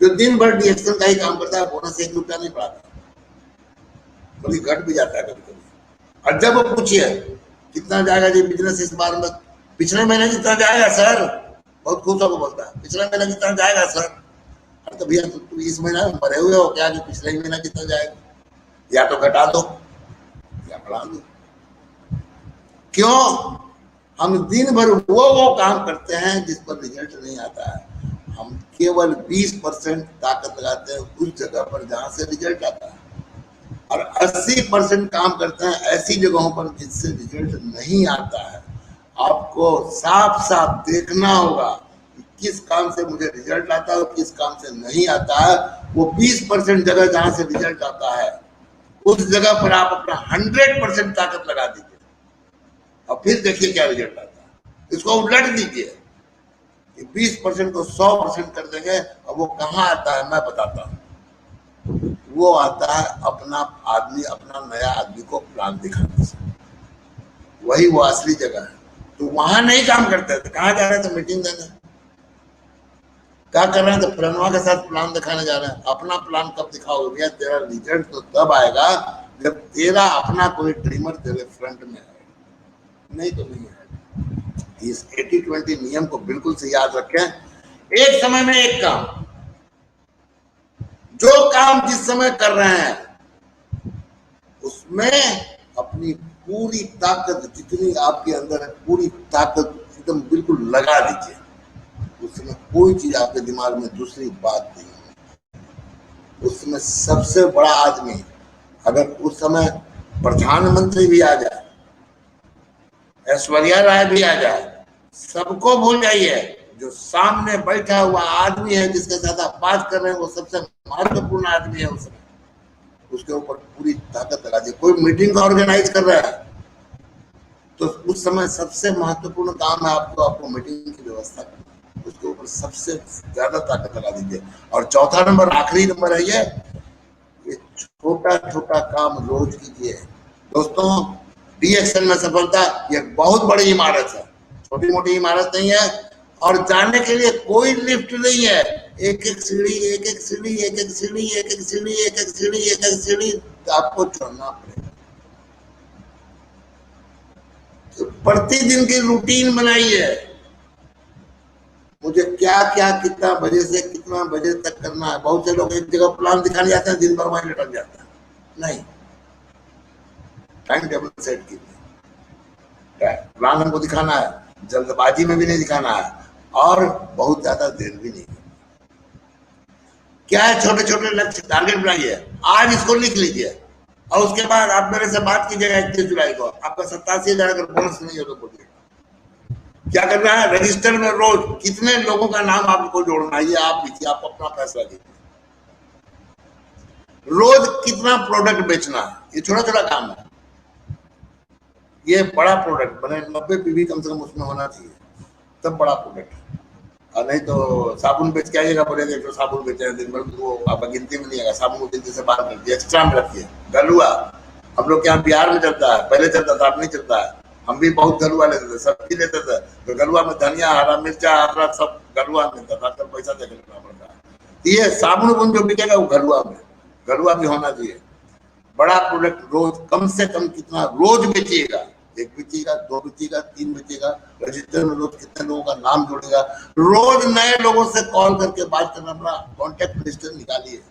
जो दिन भर डीएक्शन का ही काम करता है, बोनस 1 रुपया नहीं पड़ाता, बल्कि घट भी जाता है कभी कभी। और जब वो पूछिए कितना जाएगा जी बिजनेस इस बार में, पिछले महीने जितना जाएगा सर, बहुत खुश होकर बोलता है पिछले महीने जितना जाएगा सर। अरे तो भैया तुम इस महीना में मरे हुए हो क्या कि पिछले महीना जितना जाएगा? या तो घटा दो या बढ़ा दो। क्यों? हम दिन भर वो काम करते हैं जिस पर रिजल्ट नहीं आता है। हम केवल 20% ताकत लगाते हैं उस जगह पर जहां से रिजल्ट आता है, और 80% काम करते हैं ऐसी जगहों पर जिससे रिजल्ट नहीं आता है। आपको साफ साफ देखना होगा कि किस काम से मुझे रिजल्ट आता है और किस काम से नहीं आता है। वो 20% जगह जहां से रिजल्ट आता है उस जगह पर आप अपना 100% ताकत लगा दीजिए और फिर देखिए क्या रिजल्ट आता है। इसको उलट दीजिए कि 20% को 100% कर देंगे, और वो कहाँ आता है मैं बताता हूँ। वो आता है अपना आदमी, अपना नया आदमी को प्लान दिखाने से। वही वो असली जगह है। तो वहां नहीं काम करते थे, कहाँ जा रहे थे? मीटिंग देने। क्या कर रहे हैं? तो फ्रेंडवा के साथ प्लान दिखाने जा रहे हैं। अपना प्लान कब दिखाओगे भैया? तेरा रिजल्ट तो तब आएगा जब तेरा अपना कोई ड्रीमर तेरे फ्रंट में है, नहीं तो नहीं है। इस 80-20 नियम को बिल्कुल से याद रखें। एक समय में एक काम, जो काम जिस समय कर रहे हैं उसमें अपनी पूरी ताकत, जितनी आपके अंदर है पूरी ताकत एकदम बिल्कुल लगा दीजिए। उसमें कोई चीज आपके दिमाग में दूसरी बात नहीं है। उसमें सबसे बड़ा आदमी, अगर उस समय प्रधानमंत्री भी आ जाए, ऐश्वर्या राय भी आ जाए, सबको भूल जाइए। जो सामने बैठा हुआ आदमी है जिसके साथ आप बात कर रहे हैं वो सबसे महत्वपूर्ण आदमी है उस समय। उसके ऊपर पूरी ताकत लगा दीजिए। कोई मीटिंग का ऑर्गेनाइज कर रहा है तो उस समय सबसे महत्वपूर्ण काम है आपको मीटिंग की व्यवस्था करना। उसके ऊपर सबसे ज्यादा ताकत लगा दीजिए। और चौथा नंबर, आखिरी नंबर है ये छोटा छोटा काम रोज कीजिए। दोस्तों, डीएक्शन में सफलता ये बहुत बड़ी इमारत है, छोटी मोटी इमारत नहीं है। और जाने के लिए कोई लिफ्ट नहीं है। एक एक सीढ़ी, एक एक सीढ़ी, एक एक सीढ़ी, एक एक सीढ़ी, एक एक सीढ़ी, एक एक सीढ़ी आपको चढ़ना पड़ेगा। तो प्रतिदिन की रूटीन बनाइए। मुझे क्या क्या कितना बजे से कितना बजे तक करना है। बहुत से लोग एक जगह प्लान दिखाने जाते हैं, दिन भर वहीं लटक जाता है। नहीं, टाइम टेबल सेट कीजिए। प्लान हमको दिखाना है, जल्दबाजी में भी नहीं दिखाना है और बहुत ज्यादा देर भी नहीं। क्या है? छोटे छोटे लक्ष्य, टारगेट बनाइए। आज इसको लिख लीजिए और उसके बाद आप मेरे से बात कीजिएगा 31 जुलाई को। आपका 87,000 अगर बोनस नहीं हो तो बोलिए। क्या करना है? रजिस्टर में रोज कितने लोगों का नाम आपको जोड़ना है ये आप लिखिए, आप अपना फैसला कीजिए। रोज कितना प्रोडक्ट बेचना है, ये छोटा छोटा काम है। ये बड़ा प्रोडक्ट बने 90 पीवी कम से कम उसमें होना चाहिए, तब बड़ा प्रोडक्ट है। और नहीं तो साबुन बेच के आइएगा, बोलेंगे तो साबुन बेचे हैं दिन भर, वो आपका गिनती में नहीं आएगा। साबुन को गिनती से बाहर कर दिया, एक्स्ट्रा में रखिए। गलुआ हम लोग के यहाँ बिहार में चलता है, पहले चलता था, अब नहीं चलता है। हम भी बहुत गलुआ लेते थे, सब्जी लेते थे तो गलुआ में धनिया, हरा मिर्चा, अदरक सब गलुआ में मिलता था। तो पैसा दे लेना पड़ता है। ये साबुन गुन जो बिकेगा वो गलुआ में, गलुआ भी होना चाहिए। बड़ा प्रोडक्ट रोज कम से कम कितना रोज बेचिएगा? 1 बेचिएगा, 2 बेचिएगा, 3 बेचिएगा। रजिस्टर में रोज कितने लोगों का नाम जोड़ेगा। रोज नए लोगों से कॉल करके बात करना। अपना कॉन्टेक्ट लिस्ट निकालिए,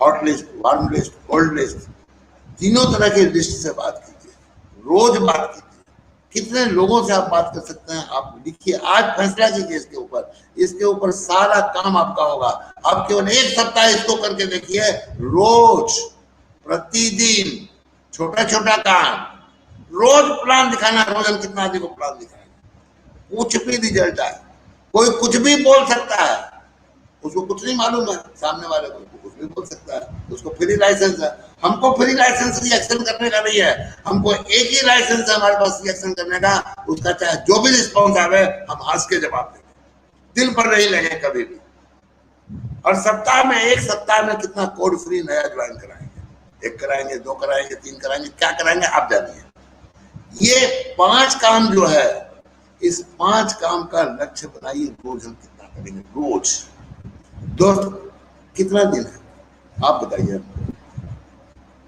hot list, warm list, cold list, तीनों तरह की लिस्ट से बात कीजिए। रोज बात कीजिए। कितने लोगों से आप बात कर सकते हैं आप लिखिए। आज फैसला कीजिए इसके ऊपर। इसके ऊपर सारा काम आपका होगा। आप केवल 1 सप्ताह इसको करके देखिए। रोज प्रतिदिन छोटा छोटा काम, रोज प्लान दिखाना। रोज हम कितना आदमी को प्लान दिखाएंगे, कुछ भी रिजल्ट आए। कोई कुछ भी बोल सकता है, उसको कुछ नहीं मालूम है, सामने वाले को कुछ भी बोल सकता है, उसको फ्री लाइसेंस है। हमको फ्री लाइसेंस रिएक्शन करने का नहीं है, हमको एक ही लाइसेंस है हमारे पास रिएक्शन करने का। उसका चाहे जो भी रिस्पॉन्स आवे हम हंस के जवाब देंगे, दिल पर नहीं लगे कभी भी। और सप्ताह में 1 सप्ताह में कितना कोड फ्री नया ज्वाइन कराएंगे? 1 कराएंगे, 2 कराएंगे, 3 कराएंगे, क्या कराएंगे आप जानिए। ये 5 काम जो है, इस 5 काम का लक्ष्य बनाइए। रोज हम कितना करेंगे? रोज। दोस्त, कितना दिन है आप बताइए।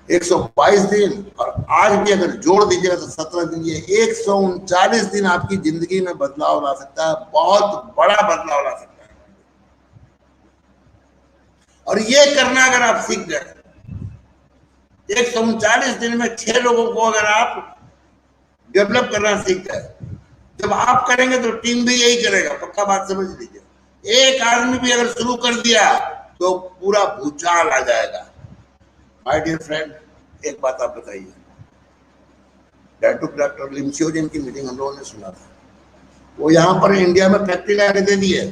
122 दिन, और आज भी अगर जोड़ दीजिएगा तो 17 दिन, ये 139 दिन आपकी जिंदगी में बदलाव ला सकता है, बहुत बड़ा बदलाव ला सकता है। और ये करना अगर आप सीख गए, 139 दिन में 6 लोगों को अगर आप डेवलप करना सीख गए, जब आप करेंगे तो टीम भी यही करेगा, पक्का बात समझ लीजिए। एक आदमी भी अगर शुरू कर दिया तो पूरा भूचाल आ जाएगा। माय डियर फ्रेंड, एक बात आप बताइए, डॉक्टर लिमशियो जिनकी मीटिंग हम लोगों ने सुना था, वो यहाँ पर इंडिया में फैक्ट्री लगा दे दी है।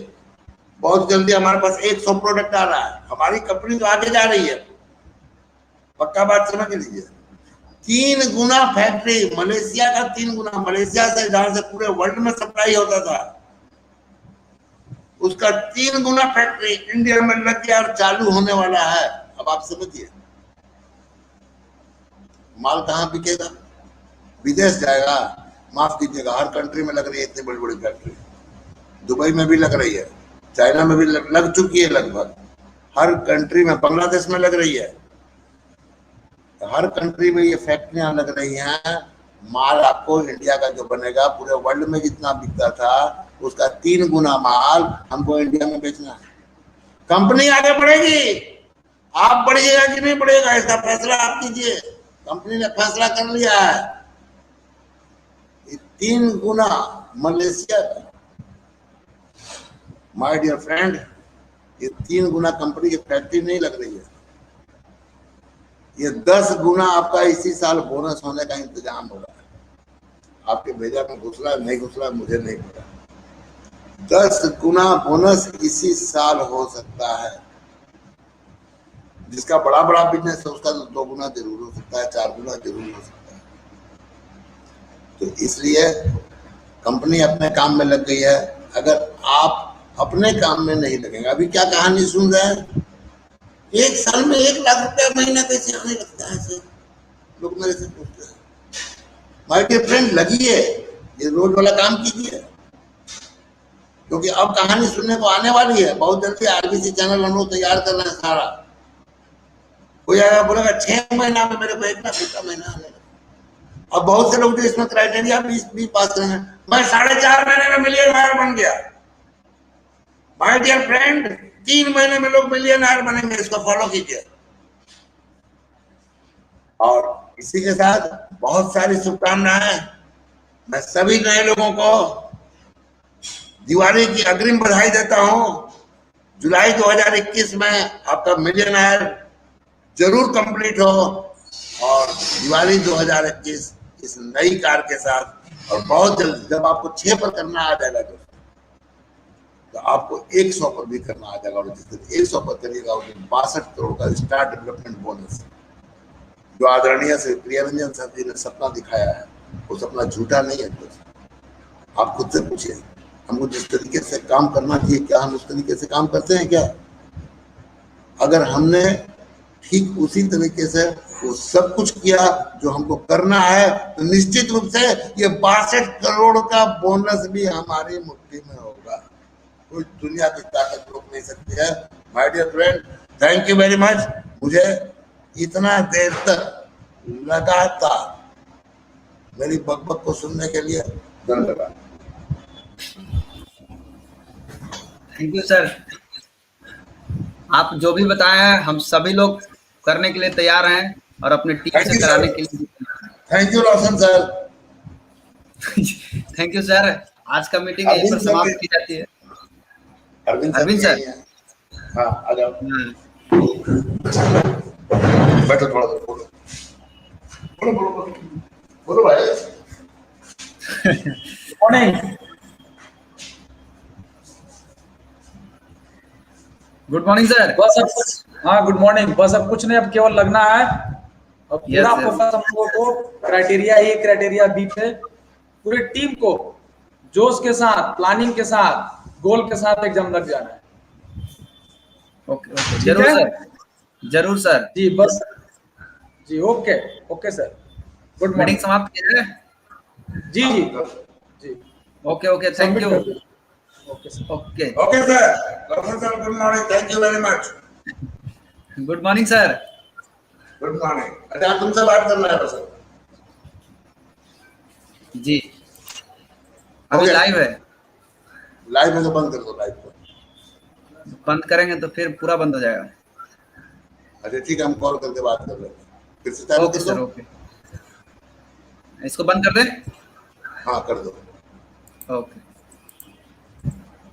बहुत जल्दी हमारे पास 100 प्रोडक्ट आ रहा है, हमारी कंपनी तो आगे जा रही है, पक्का बात समझ लीजिए। 3 गुना फैक्ट्री, मलेशिया का 3 गुना, मलेशिया से जहां से पूरे वर्ल्ड में सप्लाई होता था, उसका 3 गुना फैक्ट्री इंडिया में लग गया और चालू होने वाला है। अब आप समझिए, माल कहां बिकेगा? विदेश जाएगा। माफ कीजिएगा, हर कंट्री में लग रही है इतनी बड़ी बड़ी फैक्ट्री। दुबई में भी लग रही है, चाइना में भी लग चुकी है, लगभग हर कंट्री में, बांग्लादेश में लग रही है, हर कंट्री में ये फैक्ट्रियां लग रही हैं। माल आपको इंडिया का जो बनेगा, पूरे वर्ल्ड में जितना बिकता था उसका 3 गुना माल हमको इंडिया में बेचना है। कंपनी आगे बढ़ेगी, आप बढ़िएगा कि नहीं बढ़ेगा इसका फैसला आप कीजिए। कंपनी ने फैसला कर लिया है, 3 गुना मलेशिया का। माय डियर फ्रेंड, ये 3 गुना कंपनी की फैक्ट्री नहीं लग रही है, ये 10 गुना आपका इसी साल बोनस होने का इंतजाम हो रहा है। आपके भेजा में घुसला नहीं घुसला मुझे नहीं पता, 10 गुना बोनस इसी साल हो सकता है। जिसका बड़ा बड़ा बिजनेस है उसका तो 2 गुना जरूर हो सकता है, 4 गुना जरूर हो सकता है। तो इसलिए कंपनी अपने काम में लग गई है। अगर आप अपने काम में नहीं लगेंगे, अभी क्या कहानी सुन रहे हैं, 1 साल में 1 लाख रुपया महीना कैसे आने लगता है सर? लोग मेरे से पूछते हैं। माय डियर फ्रेंड, लगिए, ये रोज वाला काम कीजिए, क्योंकि अब कहानी सुनने को आने वाली है। बहुत जल्दी आरबीसी चैनल हम लोग तैयार कर रहे हैं सारा। कोई आएगा बोलेगा 6 महीना में मेरे को 1 लाख रुपया महीना आने लगा। अब बहुत से लोग जो इसमें क्राइटेरिया भी पास कर रहे हैं, मैं 4.5 महीने में मिलियनर बन गया। माय डियर फ्रेंड, 3 महीने में लोग मिलियनर बनेंगे, इसको फॉलो कीजिए। और इसी के साथ बहुत सारी शुभकामनाएं। मैं सभी नए लोगों को दिवाली की अग्रिम बधाई देता हूं। जुलाई 2021 में आपका मिलियनर जरूर कंप्लीट हो, और दिवाली 2021 इस नई कार के साथ, और बहुत जल्द जब आपको 6 पर करना आ जाएगा तो आपको 100 पर भी करना आ जाएगा। और जिस दिन 100 पर करिएगा उस दिन 62 करोड़ का स्टार डेवलपमेंट बोनस, जो आदरणीय श्री प्रियरंजन सर जी ने सपना दिखाया है, वो सपना झूठा नहीं है। तो आप खुद से पूछिए, हमको जिस तरीके से काम करना चाहिए, क्या हम उस तरीके से काम करते हैं क्या? अगर हमने ठीक उसी तरीके से वो सब कुछ किया जो हमको करना है, तो निश्चित रूप से ये 62 करोड़ का बोनस भी हमारी मुट्ठी में होगा। कोई दुनिया की ताकत रोक नहीं सकती है। My dear friend, thank you very much. मुझे इतना देर तक लगातार मेरी बकबक को सुनने के लिए धन्यवाद। Thank you sir. आप जो भी बताए हैं हम सभी लोग करने के लिए तैयार हैं, और अपने टीम से कराने के लिए। Thank you Roshan sir. Thank you sir. आज का मीटिंग यहीं पर समाप्त की जाती है। अरविंद सर, हाँ आ जाओ, बैठो, थोड़ा देर बोलो बोलो बोलो बोलो भाई। मॉर्निंग। Good morning sir. बस अब कुछ, हाँ गुड मॉर्निंग। बस अब कुछ नहीं, अब केवल लगना है। अब पूरा फोकस हम लोगों को क्राइटेरिया ए क्राइटेरिया बी पे पूरी टीम को जोश के साथ, प्लानिंग के साथ, गोल के साथ एग्जाम लग जाना है। ओके ओके, जरूर सर, जरूर सर जी। बस जी, okay okay sir, good meeting समाप्त की जाए। जी जी जी, okay okay, thank you. Okay sir, okay okay sir, good morning, thank you very much. Good morning sir. Good morning. अच्छा तुमसे बात करना है सर? जी अभी लाइव है। लाइव में तो बंद कर दो, लाइव को बंद करेंगे तो फिर पूरा बंद हो जाएगा। अच्छा ठीक है, हम कॉल करके बात कर लेंगे, फिर से चालू ओके कर सर, दो। ओके इसको बंद कर दें। हाँ कर दो। ओके